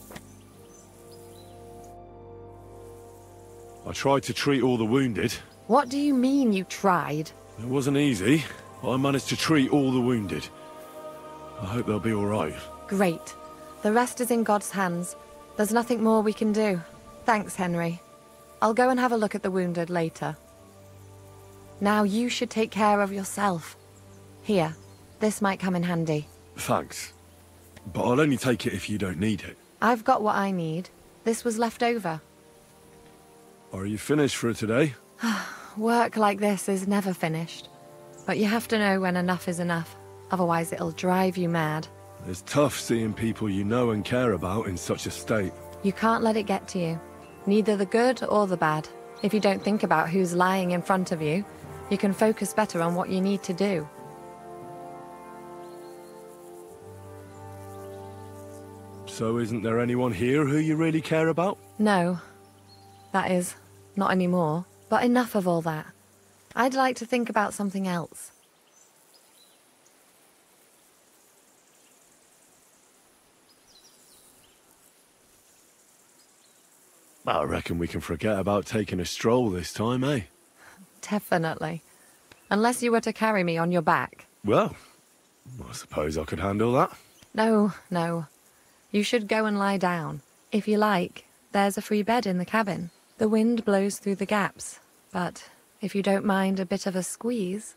[SPEAKER 2] I tried to treat all the wounded.
[SPEAKER 6] What do you mean you tried?
[SPEAKER 2] It wasn't easy, but I managed to treat all the wounded. I hope they'll be all right.
[SPEAKER 6] Great. The rest is in God's hands. There's nothing more we can do. Thanks, Henry. I'll go and have a look at the wounded later. Now you should take care of yourself. Here, this might come in handy.
[SPEAKER 2] Thanks. But I'll only take it if you don't need it.
[SPEAKER 6] I've got what I need. This was left over.
[SPEAKER 2] Are you finished for today?
[SPEAKER 6] Work like this is never finished. But you have to know when enough is enough. Otherwise it'll drive you mad.
[SPEAKER 2] It's tough seeing people you know and care about in such a state.
[SPEAKER 6] You can't let it get to you. Neither the good or the bad. If you don't think about who's lying in front of you, you can focus better on what you need to do.
[SPEAKER 2] So isn't there anyone here who you really care about?
[SPEAKER 6] No. That is, not anymore. But enough of all that. I'd like to think about something else.
[SPEAKER 2] I reckon we can forget about taking a stroll this time, eh?
[SPEAKER 6] Definitely. Unless you were to carry me on your back.
[SPEAKER 2] Well, I suppose I could handle that.
[SPEAKER 6] No, no. You should go and lie down. If you like, there's a free bed in the cabin. The wind blows through the gaps, but if you don't mind a bit of a squeeze,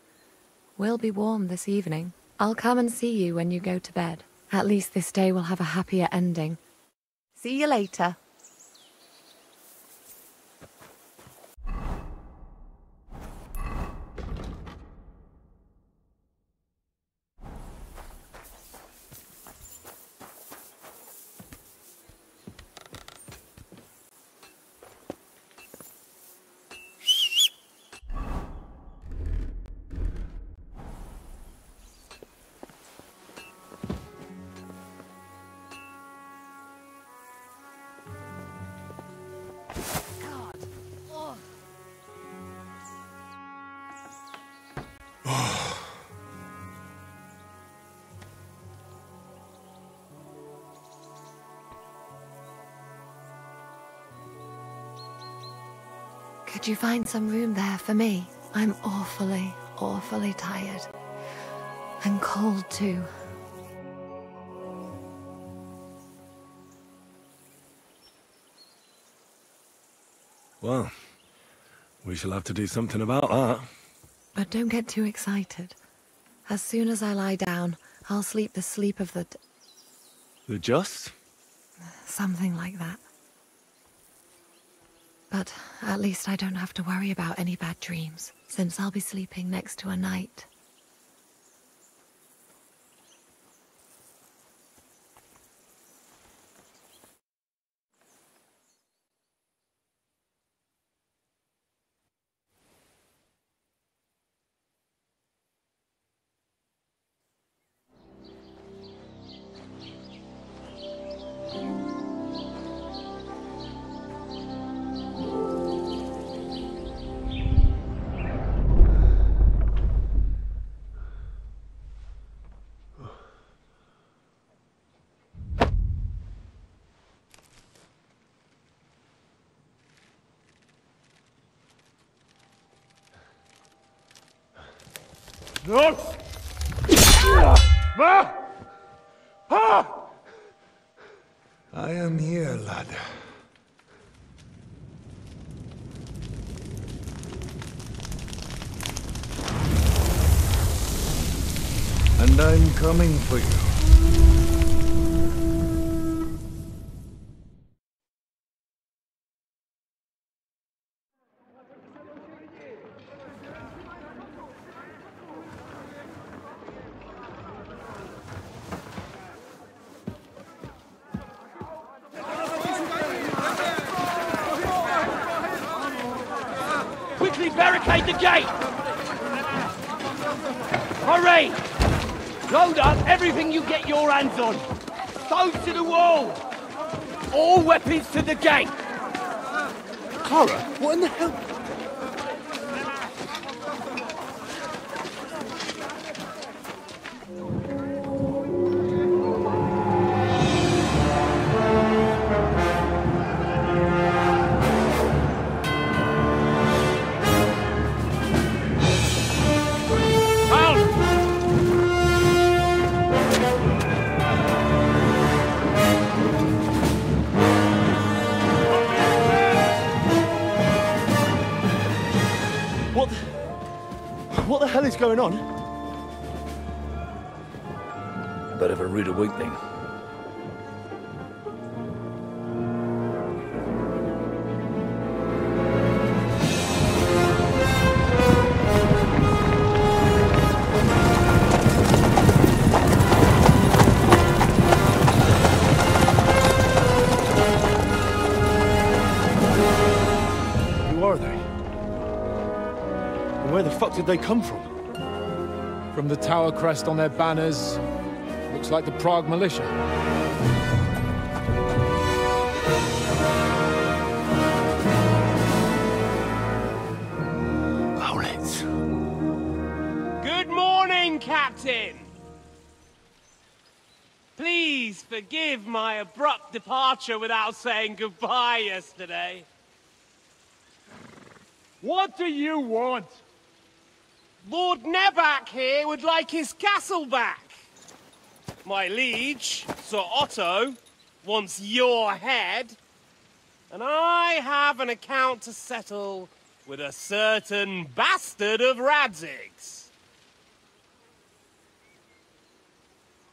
[SPEAKER 6] we'll be warm this evening. I'll come and see you when you go to bed. At least this day will have a happier ending. See you later. Could you find some room there for me? I'm awfully, awfully tired. And cold too.
[SPEAKER 2] Well, we shall have to do something about that.
[SPEAKER 6] But don't get too excited. As soon as I lie down, I'll sleep the sleep of the...
[SPEAKER 2] The just?
[SPEAKER 6] Something like that. But at least I don't have to worry about any bad dreams, since I'll be sleeping next to a knight.
[SPEAKER 2] No!
[SPEAKER 10] I am here, lad. And I'm coming for you.
[SPEAKER 3] Quickly barricade the gate! Hurry! Load up everything you get your hands on. Stones to the wall! All weapons to the gate!
[SPEAKER 2] Clara, what in the hell? What the hell is going on?
[SPEAKER 3] Bit of a rude awakening.
[SPEAKER 2] Who are they? And where the fuck did they come from?
[SPEAKER 8] From the tower crest on their banners, looks like the Prague militia.
[SPEAKER 2] Owlets.
[SPEAKER 3] Good morning, Captain!
[SPEAKER 11] Please forgive my abrupt departure without saying goodbye yesterday.
[SPEAKER 12] What do you want?
[SPEAKER 11] Lord Nebak here would like his castle back. My liege, Sir Otto, wants your head. And I have an account to settle with a certain bastard of Radzig's.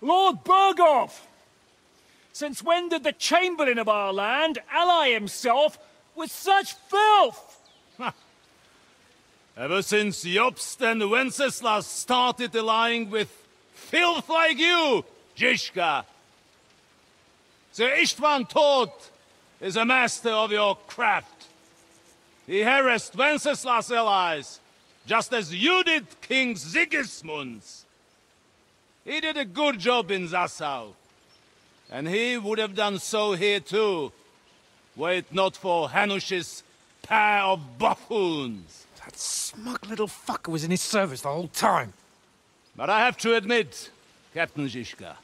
[SPEAKER 12] Lord Berghoff! Since when did the Chamberlain of our land ally himself with such filth?
[SPEAKER 13] Ever since Jobst and Wenceslas started allying with filth like you, Zizka. Sir Istvan Tod is a master of your craft. He harassed Wenceslas' allies, just as you did King Sigismund's. He did a good job in Zassau, and he would have done so here too, were it not for Hanush's pair of buffoons.
[SPEAKER 12] That smug little fucker was in his service the whole time.
[SPEAKER 13] But I have to admit, Captain Zizka,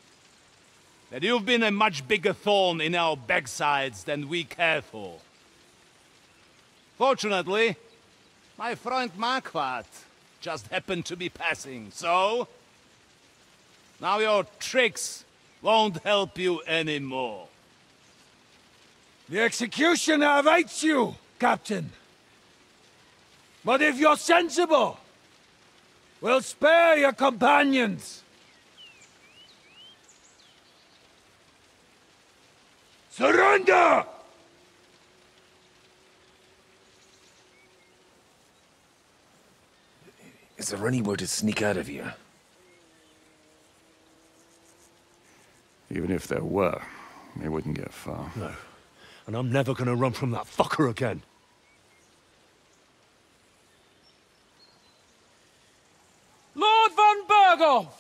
[SPEAKER 13] that you've been a much bigger thorn in our backsides than we care for. Fortunately, my friend Marquardt just happened to be passing, so... now your tricks won't help you anymore.
[SPEAKER 12] The executioner awaits you, Captain. But if you're sensible, we'll spare your companions. Surrender!
[SPEAKER 1] Is there any way to sneak out of here?
[SPEAKER 2] Even if there were, it wouldn't get far.
[SPEAKER 14] No. And I'm never gonna run from that fucker again.
[SPEAKER 12] Lord von Berghoff!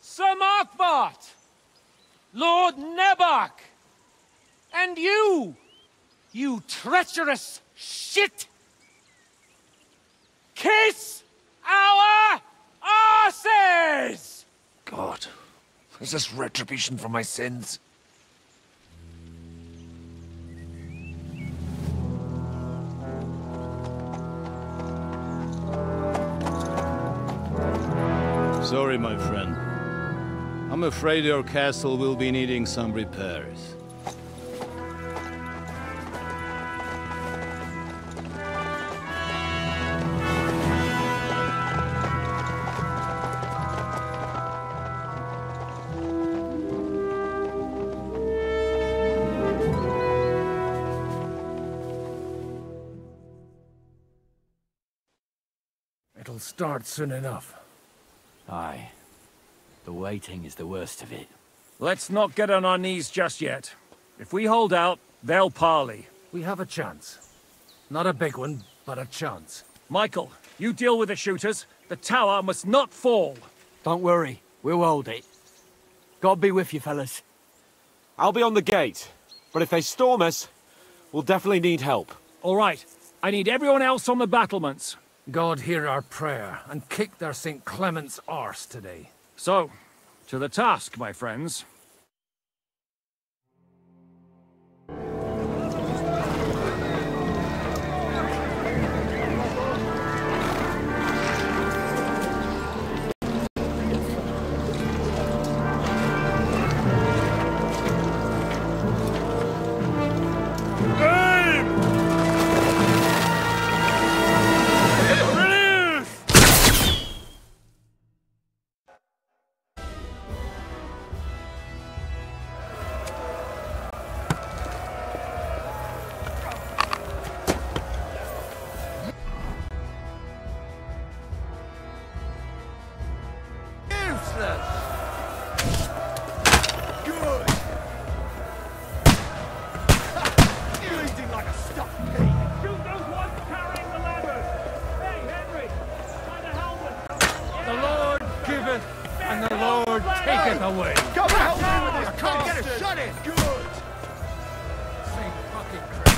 [SPEAKER 12] Sir Marquardt! Lord Nebak! And you! You treacherous shit! Kiss our arses!
[SPEAKER 1] God, is this retribution for my sins?
[SPEAKER 13] Sorry, my friend. I'm afraid your castle will be needing some repairs.
[SPEAKER 1] It'll start soon enough.
[SPEAKER 15] Aye. The waiting is the worst of it.
[SPEAKER 12] Let's not get on our knees just yet. If we hold out, they'll parley.
[SPEAKER 1] We have a chance. Not a big one, but a chance.
[SPEAKER 12] Michael, you deal with the shooters. The tower must not fall.
[SPEAKER 15] Don't worry. We'll hold it. God be with you, fellas.
[SPEAKER 5] I'll be on the gate. But if they storm us, we'll definitely need help.
[SPEAKER 12] All right. I need everyone else on the battlements.
[SPEAKER 1] God hear our prayer, and kick their St. Clement's arse today.
[SPEAKER 12] So, to the task, my friends.
[SPEAKER 1] Away.
[SPEAKER 3] Come help me with this! I can't get a shot in! Good!
[SPEAKER 1] Same fucking crap.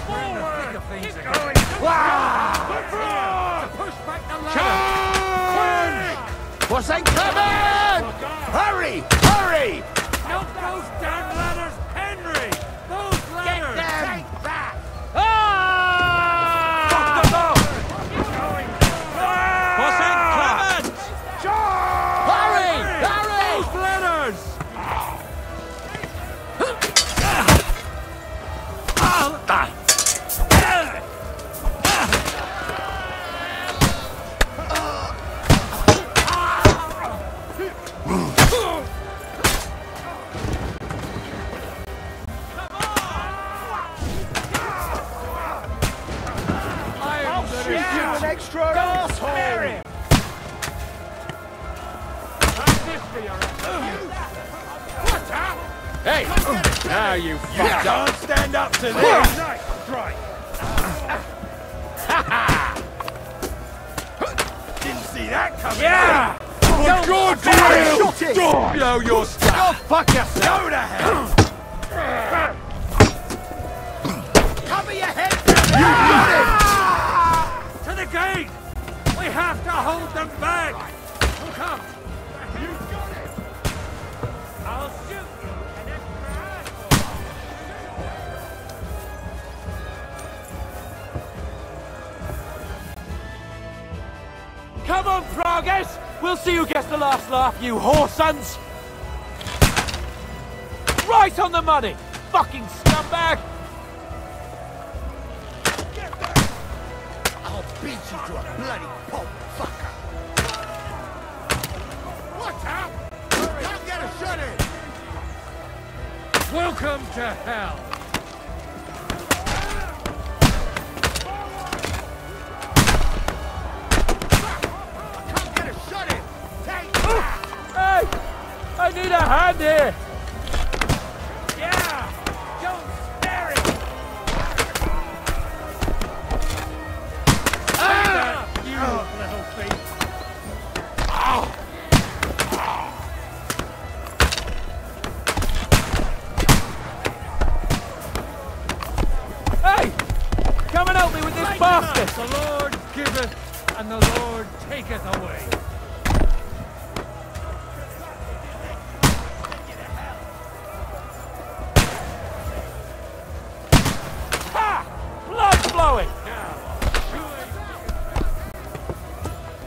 [SPEAKER 1] We're in the thick of things again. To push back the ladder.
[SPEAKER 3] Charge! What's that coming? Hurry! Hurry! extra asshole!
[SPEAKER 4] Hey! Now you fucked
[SPEAKER 3] Don't
[SPEAKER 4] up.
[SPEAKER 3] stand up to this! Nice strike! Didn't see that coming!
[SPEAKER 11] Yeah!
[SPEAKER 3] For good will!
[SPEAKER 11] Shot it!
[SPEAKER 3] Blow your stuff!
[SPEAKER 11] Go fuck yourself!
[SPEAKER 3] Go to hell! Cover your head!
[SPEAKER 1] You got it! To the gate! We have to hold them back! Oh, come! You got it! I'll shoot you an extra
[SPEAKER 9] Come on, Progress! We'll see who gets the last laugh, you whoresons! Right on the money! Fucking scumbag!
[SPEAKER 3] I'll beat you to a bloody pulp, fucker! Watch out! Don't get a shot in!
[SPEAKER 1] Welcome to hell!
[SPEAKER 3] Can't get a shot in! Take that!
[SPEAKER 9] Hey! I need a hand here!
[SPEAKER 1] Yeah! Don't spare it! You little thief!
[SPEAKER 9] Hey! Come and help me with this bastard!
[SPEAKER 1] The Lord giveth, and the Lord taketh away.
[SPEAKER 9] Ha! Blood flowing!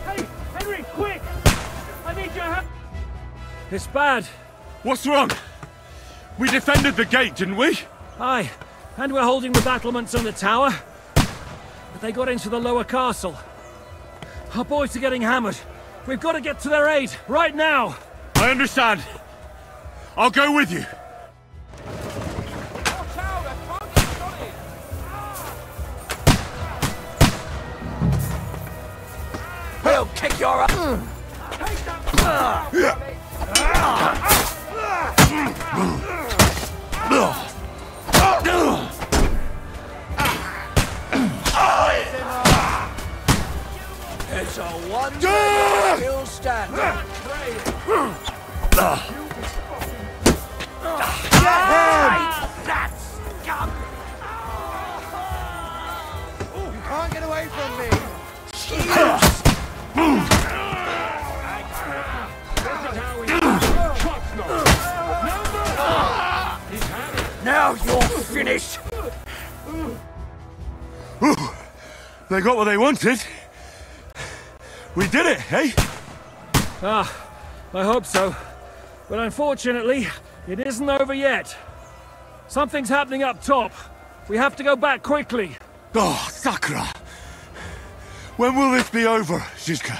[SPEAKER 12] Hey, Henry, quick! I need your help. It's bad.
[SPEAKER 2] What's wrong? We defended the gate, didn't we?
[SPEAKER 12] Aye, and we're holding the battlements on the tower. But they got into the lower castle. Our boys are getting hammered. We've got to get to their aid, right now!
[SPEAKER 2] I understand. I'll go with you.
[SPEAKER 3] He'll kick your ass! It's a wonder still standing. That scum! You can't get away from me! Now you're finished!
[SPEAKER 2] They got what they wanted. We did it, eh?
[SPEAKER 12] Ah, I hope so. But unfortunately, it isn't over yet. Something's happening up top. We have to go back quickly.
[SPEAKER 2] Oh, Sakura! When will this be over, Zizka?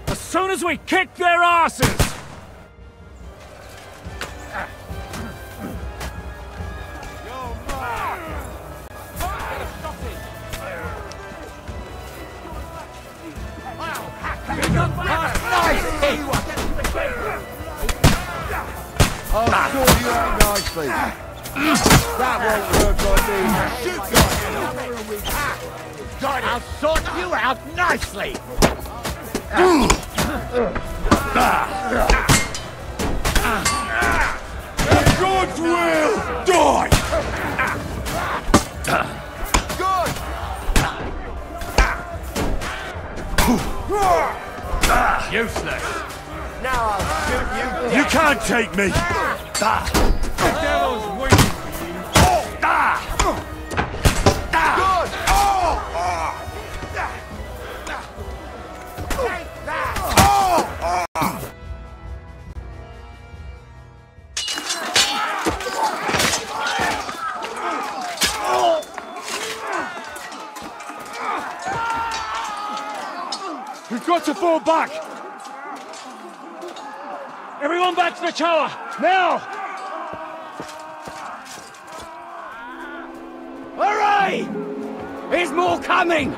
[SPEAKER 12] As soon as we kick their asses!
[SPEAKER 3] I'll sort you out nicely. That won't work on me. Shoot your head off. I'll sort you out nicely.
[SPEAKER 2] God's will! Die!
[SPEAKER 3] Good!
[SPEAKER 2] Useless.
[SPEAKER 3] Now I'll shoot you.
[SPEAKER 2] You can't take me!
[SPEAKER 1] The devil's waiting for you.
[SPEAKER 3] Good! Take that!
[SPEAKER 2] We've got to fall back!
[SPEAKER 12] Everyone back to the tower! Now!
[SPEAKER 3] Hooray! There's more coming!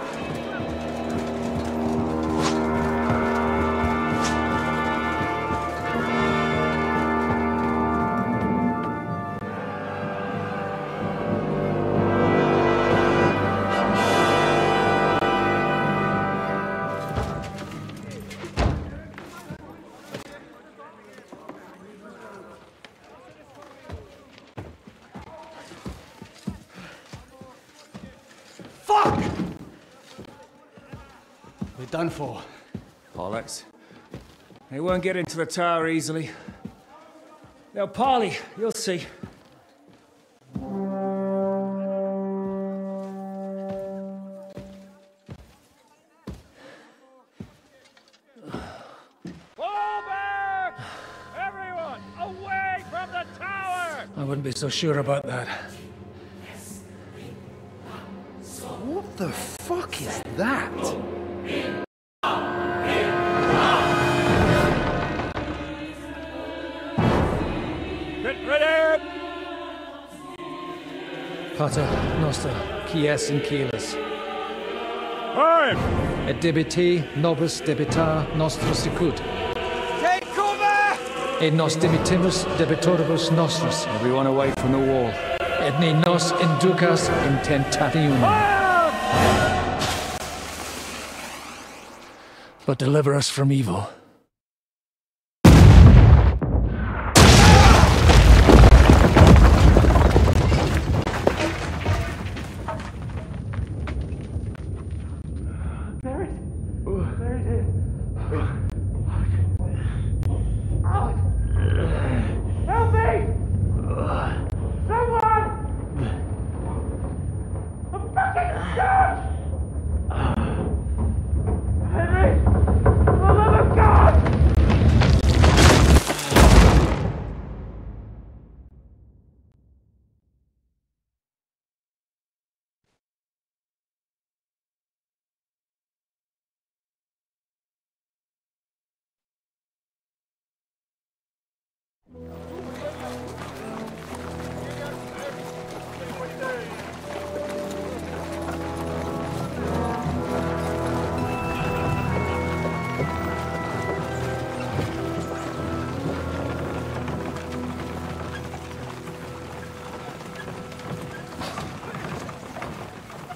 [SPEAKER 15] done for.
[SPEAKER 12] Bollocks. They won't get into the tower easily. They'll parley, you'll see. I wouldn't be so sure about that.
[SPEAKER 7] What the fuck is that?
[SPEAKER 12] Get ready! Pater Noster, Quies in Keelis.
[SPEAKER 8] Time!
[SPEAKER 12] Et debiti nobis debita nostra sicut.
[SPEAKER 9] Take cover!
[SPEAKER 12] Et nos dimitimus debitoribus nostris.
[SPEAKER 15] Everyone away from the wall.
[SPEAKER 12] Et ne nos inducas in tentationem. But deliver us from evil.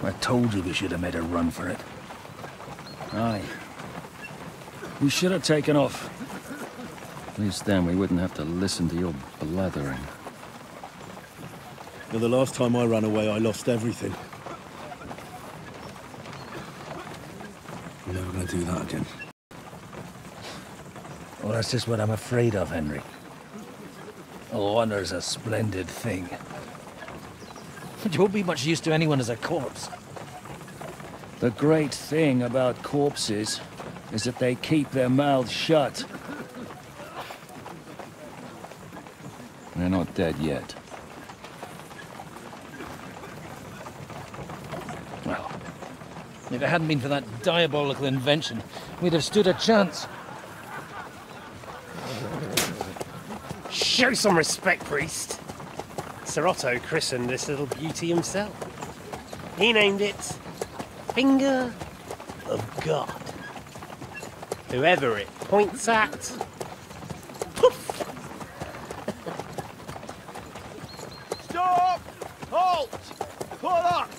[SPEAKER 15] I told you we should have made a run for it. Aye. We should have taken off. At least then we wouldn't have to listen to your blathering.
[SPEAKER 14] Well, the last time I ran away, I lost everything. I'm never gonna do that again.
[SPEAKER 15] Well, that's just what I'm afraid of, Henry. Honor's a splendid thing. It won't be much use to anyone as a corpse. The great thing about corpses is that they keep their mouths shut. They're not dead yet. Well, if it hadn't been for that diabolical invention, we'd have stood a chance.
[SPEAKER 11] Show some respect, priest. Sir Otto christened this little beauty himself. He named it Finger of God. Whoever it points at, poof!
[SPEAKER 13] Stop! Halt! Pull up!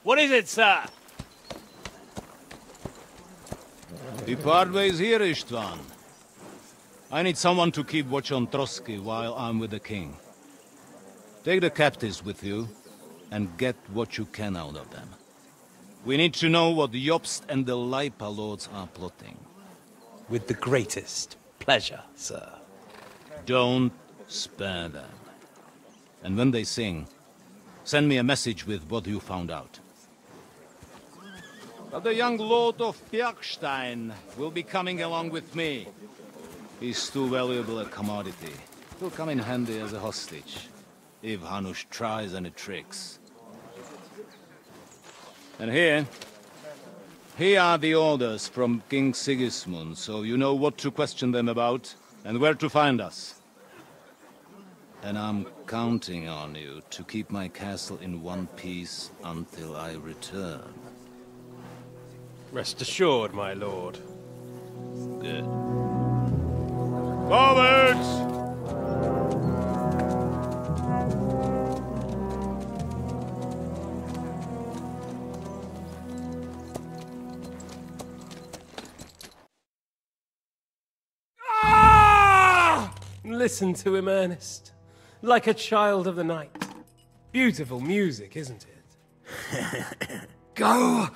[SPEAKER 11] What is it, sir?
[SPEAKER 13] The part ways here, Istvan. I need someone to keep watch on Trotsky while I'm with the king. Take the captives with you, and get what you can out of them. We need to know what Jobst and the Leipa lords are plotting.
[SPEAKER 9] With the greatest pleasure, sir.
[SPEAKER 13] Don't spare them. And when they sing, send me a message with what you found out. But the young lord of Bjergstein will be coming along with me. He's too valuable a commodity. He'll come in handy as a hostage, if Hanush tries any tricks. And here are the orders from King Sigismund, so you know what to question them about, and where to find us. And I'm counting on you to keep my castle in one piece until I return.
[SPEAKER 11] Rest assured, my lord.
[SPEAKER 13] Good. Forwards!
[SPEAKER 11] Listen to him, Ernest. like a child of the night. Beautiful music, isn't it?
[SPEAKER 3] Go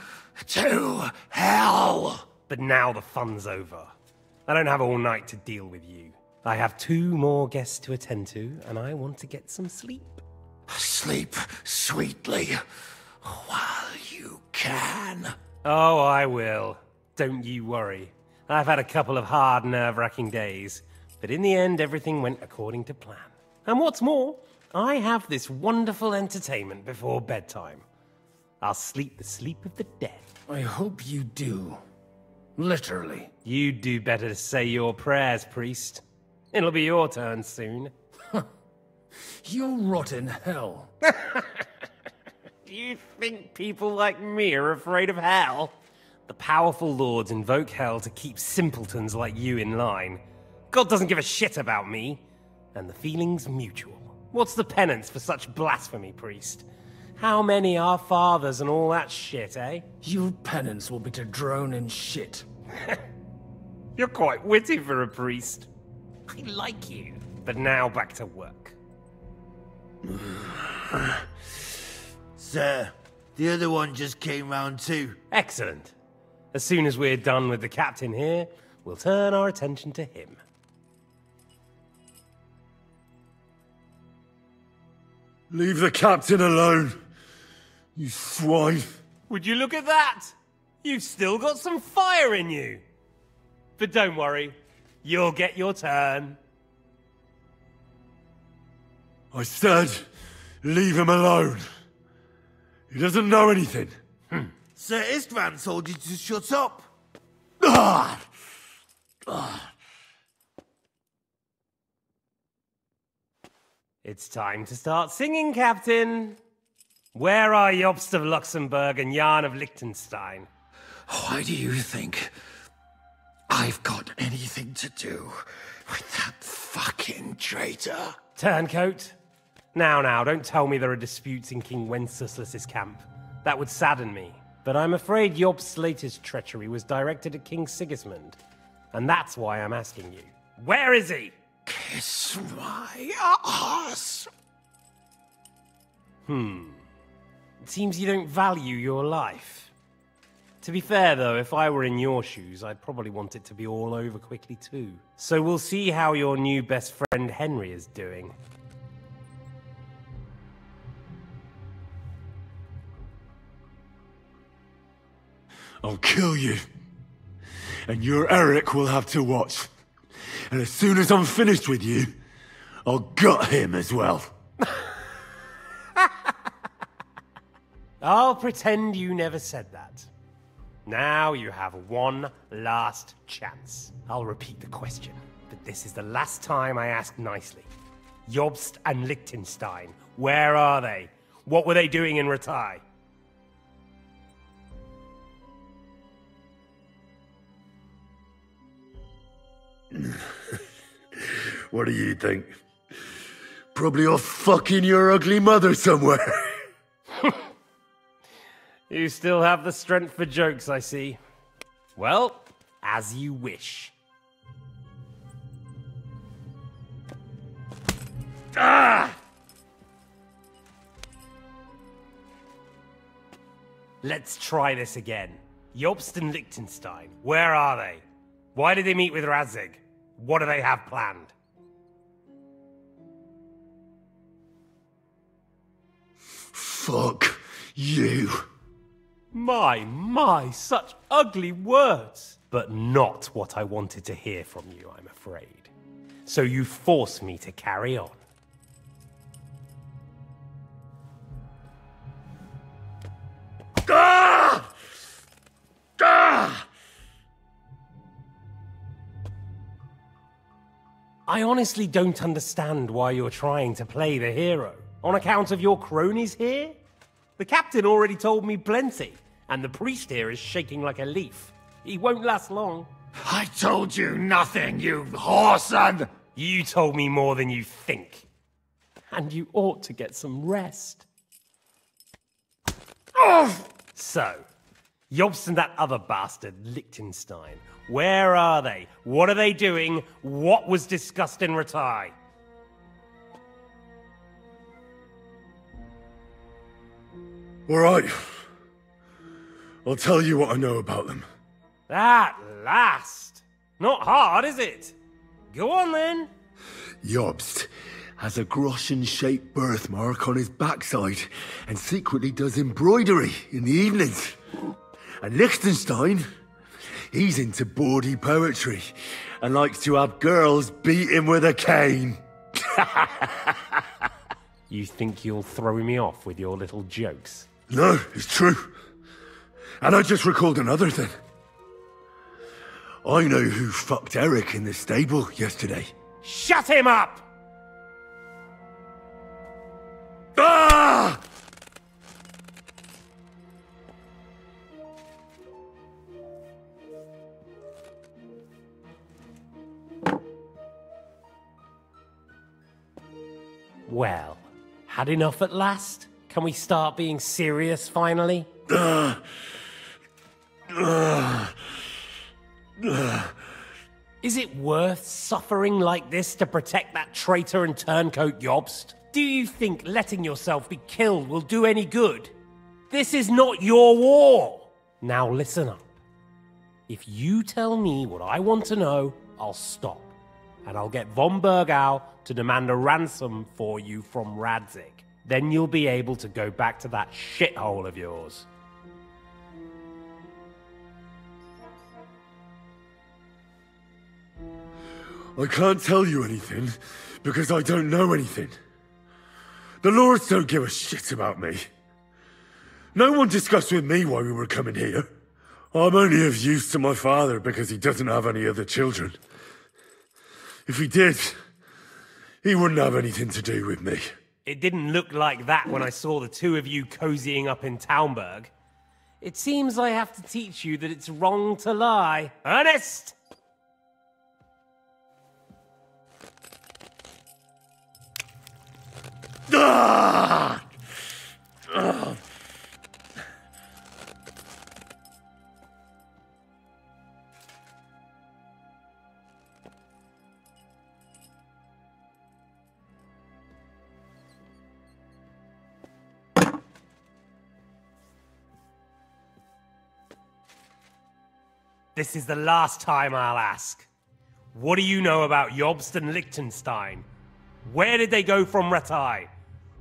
[SPEAKER 3] to hell!
[SPEAKER 11] But now the fun's over. I don't have all night to deal with you. I have 2 more guests to attend to, and I want to get some sleep.
[SPEAKER 3] Sleep sweetly while you can.
[SPEAKER 11] Oh, I will. Don't you worry. I've had a couple of hard, nerve-wracking days, but in the end, everything went according to plan. And what's more, I have this wonderful entertainment before bedtime. I'll sleep the sleep of the dead.
[SPEAKER 1] I hope you do. Literally.
[SPEAKER 11] You'd do better to say your prayers, priest. It'll be your turn soon.
[SPEAKER 1] You'll rot in hell.
[SPEAKER 11] Do you think people like me are afraid of hell? The powerful lords invoke hell to keep simpletons like you in line. God doesn't give a shit about me, and the feeling's mutual. What's the penance for such blasphemy, priest? How many are fathers and all that shit, eh?
[SPEAKER 1] Your penance will be to drown in shit.
[SPEAKER 11] You're quite witty for a priest. I like you. But now back to work.
[SPEAKER 3] Sir, the other one just came round too.
[SPEAKER 11] Excellent. As soon as we're done with the captain here, we'll turn our attention to him.
[SPEAKER 2] Leave the captain alone, you swine.
[SPEAKER 11] Would you look at that? You've still got some fire in you. But don't worry, you'll get your turn.
[SPEAKER 2] I said, leave him alone. He doesn't know anything.
[SPEAKER 3] Sir Istvan told you to shut up.
[SPEAKER 11] It's time to start singing, Captain. Where are Jobst of Luxembourg and Jan of Liechtenstein?
[SPEAKER 3] Why do you think I've got anything to do with that fucking traitor?
[SPEAKER 11] Turncoat. Now, don't tell me there are disputes in King Wenceslas's camp. That would sadden me. But I'm afraid Jobst's latest treachery was directed at King Sigismund. And that's why I'm asking you. Where is he?
[SPEAKER 3] Kiss my ass.
[SPEAKER 11] It seems you don't value your life. To be fair, though, if I were in your shoes, I'd probably want it to be all over quickly, too. So we'll see how your new best friend Henry is doing.
[SPEAKER 2] I'll kill you. And your Eric will have to watch. And as soon as I'm finished with you, I'll gut him as well.
[SPEAKER 11] I'll pretend you never said that. Now you have one last chance. I'll repeat the question, but this is the last time I ask nicely. Jobst and Liechtenstein, where are they? What were they doing in Ratai?
[SPEAKER 2] What do you think? Probably off fucking your ugly mother somewhere.
[SPEAKER 11] You still have the strength for jokes, I see. Well, as you wish. Ah! Let's try this again. Jobst and Liechtenstein, where are they? Why did they meet with Radzig? What do they have planned?
[SPEAKER 2] Fuck you.
[SPEAKER 11] My, such ugly words. But not what I wanted to hear from you, I'm afraid. So you force me to carry on.
[SPEAKER 2] Ah! Ah!
[SPEAKER 11] I honestly don't understand why you're trying to play the hero. On account of your cronies here? The captain already told me plenty, and the priest here is shaking like a leaf. He won't last long.
[SPEAKER 3] I told you nothing, you whoreson!
[SPEAKER 11] You told me more than you think. And you ought to get some rest. So, Jobst and that other bastard, Liechtenstein, where are they? What are they doing? What was discussed in Ratai?
[SPEAKER 2] All right. I'll tell you what I know about them.
[SPEAKER 11] At last! Not hard, is it? Go on then.
[SPEAKER 2] Jobst has a Groschen-shaped birthmark on his backside and secretly does embroidery in the evenings. And Liechtenstein, he's into bawdy poetry and likes to have girls beat him with a cane.
[SPEAKER 11] You think you'll throw me off with your little jokes?
[SPEAKER 2] No, it's true. And I just recalled another thing. I know who fucked Eric in the stable yesterday.
[SPEAKER 11] Shut him up!
[SPEAKER 2] Ah!
[SPEAKER 11] Well, had enough at last? Can we start being serious finally? Is it worth suffering like this to protect that traitor and turncoat Jobst? Do you think letting yourself be killed will do any good? This is not your war! Now listen up. If you tell me what I want to know, I'll stop. And I'll get von Bergau to demand a ransom for you from Radzig. Then you'll be able to go back to that shithole of yours.
[SPEAKER 2] I can't tell you anything, because I don't know anything. The Lords don't give a shit about me. No one discussed with me why we were coming here. I'm only of use to my father because he doesn't have any other children. If he did, he wouldn't have anything to do with me.
[SPEAKER 11] It didn't look like that when I saw the two of you cozying up in Taumberg. It seems I have to teach you that it's wrong to lie. Ernest!
[SPEAKER 2] Ah! Ah!
[SPEAKER 11] This is the last time I'll ask. What do you know about Jobst and Liechtenstein? Where did they go from Ratai?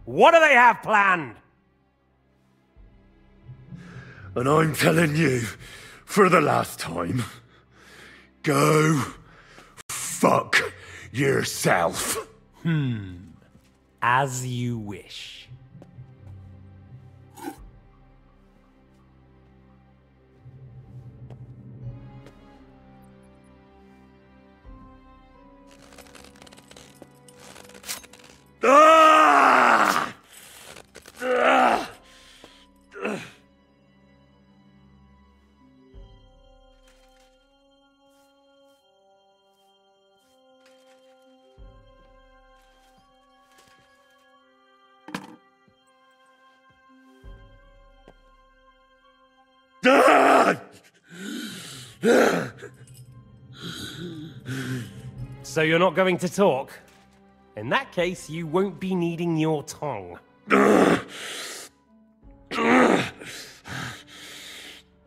[SPEAKER 11] What do they have planned?
[SPEAKER 2] And I'm telling you, for the last time, go fuck yourself.
[SPEAKER 11] As you wish.
[SPEAKER 2] Ah! Ah!
[SPEAKER 11] So you're not going to talk? In that case, you won't be needing your tongue.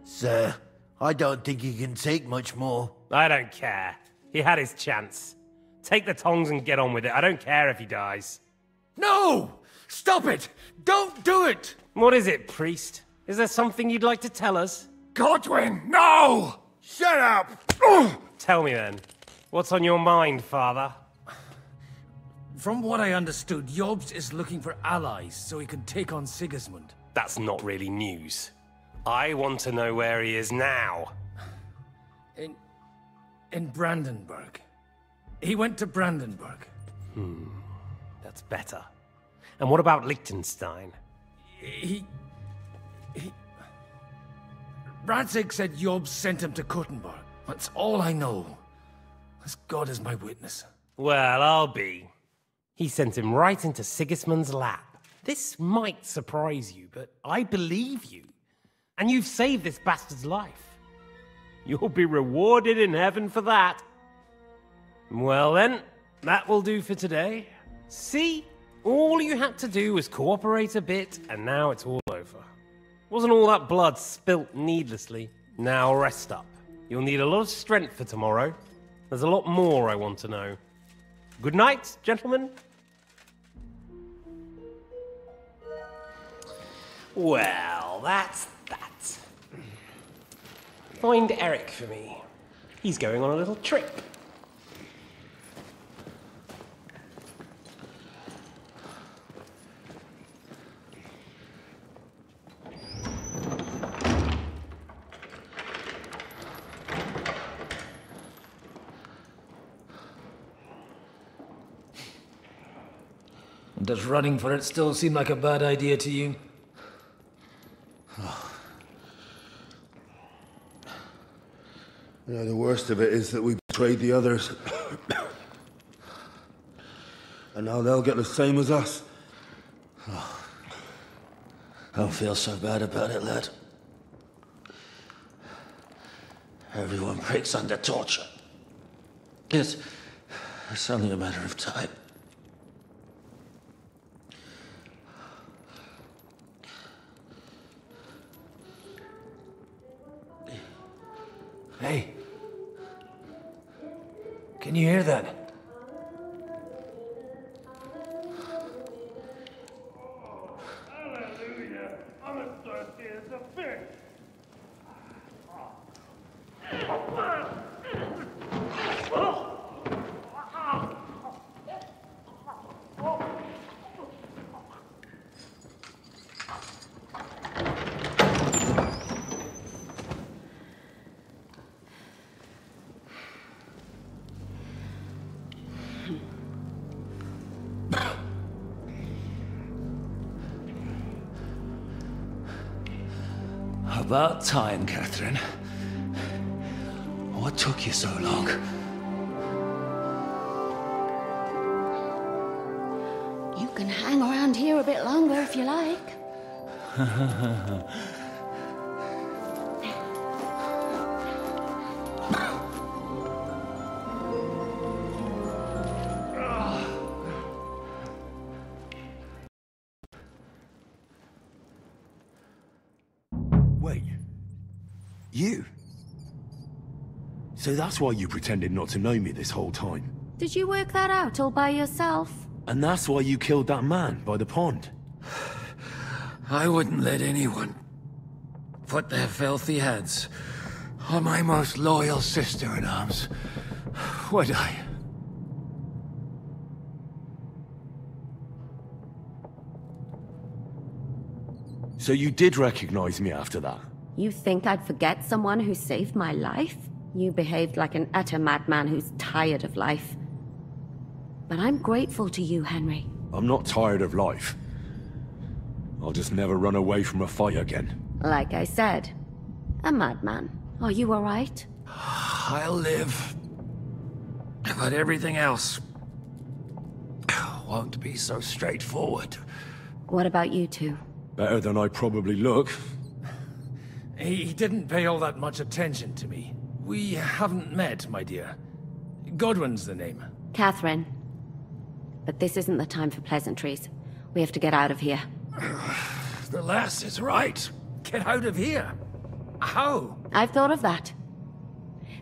[SPEAKER 3] Sir, I don't think he can take much more.
[SPEAKER 11] I don't care. He had his chance. Take the tongs and get on with it. I don't care if he dies.
[SPEAKER 1] No! Stop it! Don't do it!
[SPEAKER 11] What is it, priest? Is there something you'd like to tell us?
[SPEAKER 1] Godwin, no!
[SPEAKER 3] Shut up!
[SPEAKER 11] Tell me then. What's on your mind, father?
[SPEAKER 1] From what I understood, Jobst is looking for allies so he can take on Sigismund.
[SPEAKER 11] That's not really news. I want to know where he is now.
[SPEAKER 1] In Brandenburg. He went to Brandenburg.
[SPEAKER 11] That's better. And what about Liechtenstein?
[SPEAKER 1] Radzig said Jobst sent him to Kuttenberg. That's all I know. As God is my witness.
[SPEAKER 11] Well, I'll be. He sent him right into Sigismund's lap. This might surprise you, but I believe you. And you've saved this bastard's life. You'll be rewarded in heaven for that. Well then, that will do for today. See? All you had to do was cooperate a bit, and now it's all over. Wasn't all that blood spilt needlessly? Now rest up. You'll need a lot of strength for tomorrow. There's a lot more I want to know. Good night, gentlemen. Well, that's that. Find Eric for me. He's going on a little trip.
[SPEAKER 16] Does running for it still seem like a bad idea to you?
[SPEAKER 7] You know, the worst of it is that we betrayed the others. And now they'll get the same as us.
[SPEAKER 16] Don't feel so bad about it, lad. Everyone breaks under torture. It's only a matter of time. Hey. Can you hear that?
[SPEAKER 11] Hallelujah. I'm as thirsty as a fish.
[SPEAKER 16] About time, Catherine. What took you so long?
[SPEAKER 17] You can hang around here a bit longer if you like.
[SPEAKER 2] Wait. You? So that's why you pretended not to know me this whole time?
[SPEAKER 17] Did you work that out all by yourself?
[SPEAKER 2] And that's why you killed that man by the pond?
[SPEAKER 16] I wouldn't let anyone put their filthy hands on my most loyal sister-in-arms, would I?
[SPEAKER 2] So you did recognize me after that?
[SPEAKER 17] You think I'd forget someone who saved my life? You behaved like an utter madman who's tired of life. But I'm grateful to you, Henry.
[SPEAKER 2] I'm not tired of life. I'll just never run away from a fight again.
[SPEAKER 17] Like I said, a madman. Are you all right?
[SPEAKER 16] I'll live. But everything else won't be so straightforward.
[SPEAKER 17] What about you two?
[SPEAKER 2] Better than I probably look.
[SPEAKER 12] He didn't pay all that much attention to me. We haven't met, my dear. Godwin's the name.
[SPEAKER 17] Catherine. But this isn't the time for pleasantries. We have to get out of here.
[SPEAKER 12] The lass is right. Get out of here. How?
[SPEAKER 17] I've thought of that.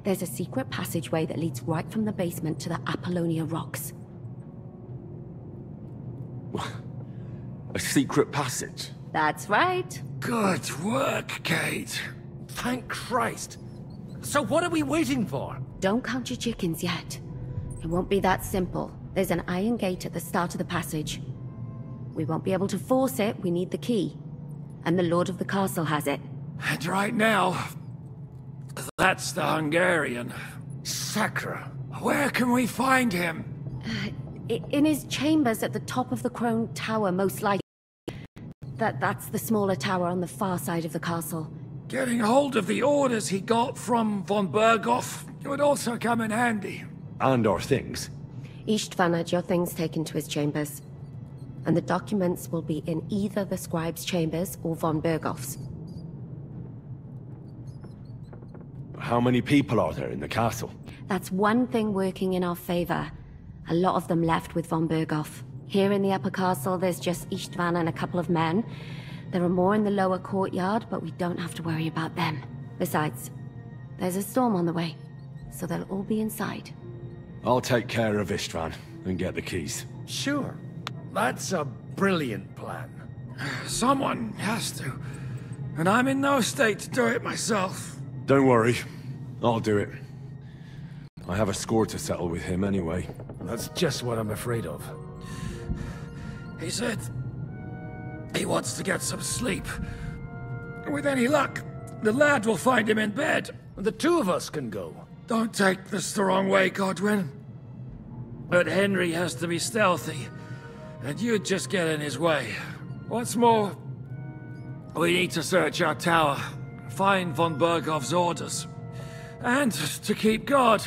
[SPEAKER 17] There's a secret passageway that leads right from the basement to the Apollonia Rocks.
[SPEAKER 2] A secret passage?
[SPEAKER 17] That's right.
[SPEAKER 12] Good work, Kate. Thank Christ. So what are we waiting for?
[SPEAKER 17] Don't count your chickens yet. It won't be that simple. There's an iron gate at the start of the passage. We won't be able to force it, we need the key. And the Lord of the Castle has it.
[SPEAKER 16] And right now, that's the Hungarian.
[SPEAKER 12] Sacra.
[SPEAKER 16] Where can we find him?
[SPEAKER 17] In his chambers at the top of the Crone Tower, most likely. That's the smaller tower on the far side of the castle.
[SPEAKER 16] Getting hold of the orders he got from von Berghoff would also come in handy.
[SPEAKER 2] And our things.
[SPEAKER 17] Istvan had your things taken to his chambers. And the documents will be in either the scribe's chambers or von Berghoff's.
[SPEAKER 2] How many people are there in the castle?
[SPEAKER 17] That's one thing working in our favor. A lot of them left with von Berghoff. Here in the upper castle, there's just Istvan and a couple of men. There are more in the lower courtyard, but we don't have to worry about them. Besides, there's a storm on the way, so they'll all be inside.
[SPEAKER 2] I'll take care of Istvan and get the keys.
[SPEAKER 1] Sure. That's a brilliant plan.
[SPEAKER 16] Someone has to. And I'm in no state to do it myself.
[SPEAKER 2] Don't worry. I'll do it. I have a score to settle with him anyway.
[SPEAKER 1] That's just what I'm afraid of.
[SPEAKER 16] He said he wants to get some sleep. With any luck, the lad will find him in bed.
[SPEAKER 1] The two of us can go.
[SPEAKER 16] Don't take this the wrong way, Godwin. But Henry has to be stealthy, and you'd just get in his way. What's more, we need to search our tower, find von Bergov's orders, and to keep guard.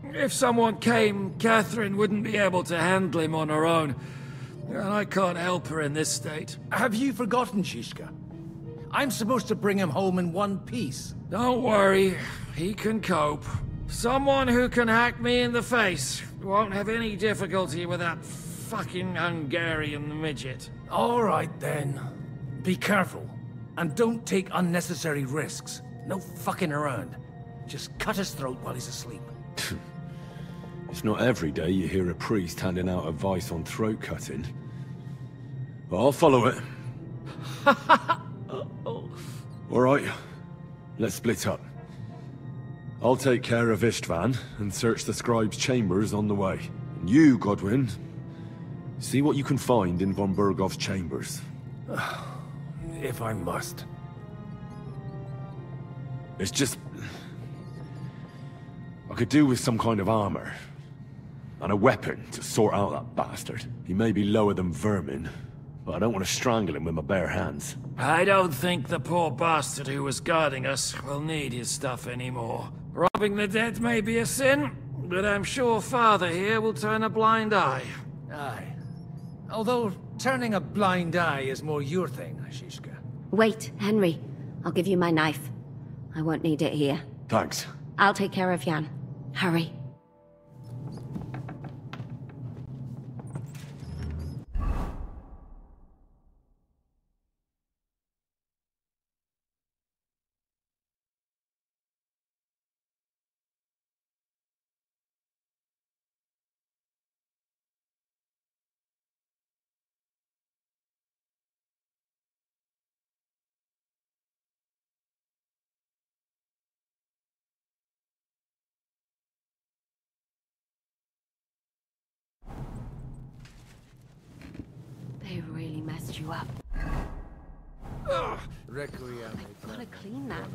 [SPEAKER 16] If someone came, Catherine wouldn't be able to handle him on her own, and I can't help her in this state.
[SPEAKER 1] Have you forgotten, Shishka? I'm supposed to bring him home in one piece.
[SPEAKER 16] Don't worry, he can cope. Someone who can hack me in the face won't have any difficulty with that fucking Hungarian midget.
[SPEAKER 1] All right, then. Be careful. And don't take unnecessary risks. No fucking around. Just cut his throat while he's asleep.
[SPEAKER 2] It's not every day you hear a priest handing out advice on throat cutting. But I'll follow it. All right, let's split up. I'll take care of Istvan and search the scribe's chambers on the way. And you, Godwin, see what you can find in von Bergov's chambers.
[SPEAKER 1] If I must.
[SPEAKER 2] It's just... I could do with some kind of armor. And a weapon to sort out that bastard. He may be lower than vermin, but I don't want to strangle him with my bare hands.
[SPEAKER 16] I don't think the poor bastard who was guarding us will need his stuff anymore. Robbing the dead may be a sin, but I'm sure Father here will turn a blind eye.
[SPEAKER 1] Aye. Although, turning a blind eye is more your thing, Shishka.
[SPEAKER 17] Wait, Henry. I'll give you my knife. I won't need it here.
[SPEAKER 2] Thanks.
[SPEAKER 17] I'll take care of Jan. Hurry. They really messed you up.
[SPEAKER 1] Requiem.
[SPEAKER 17] I've got to clean that.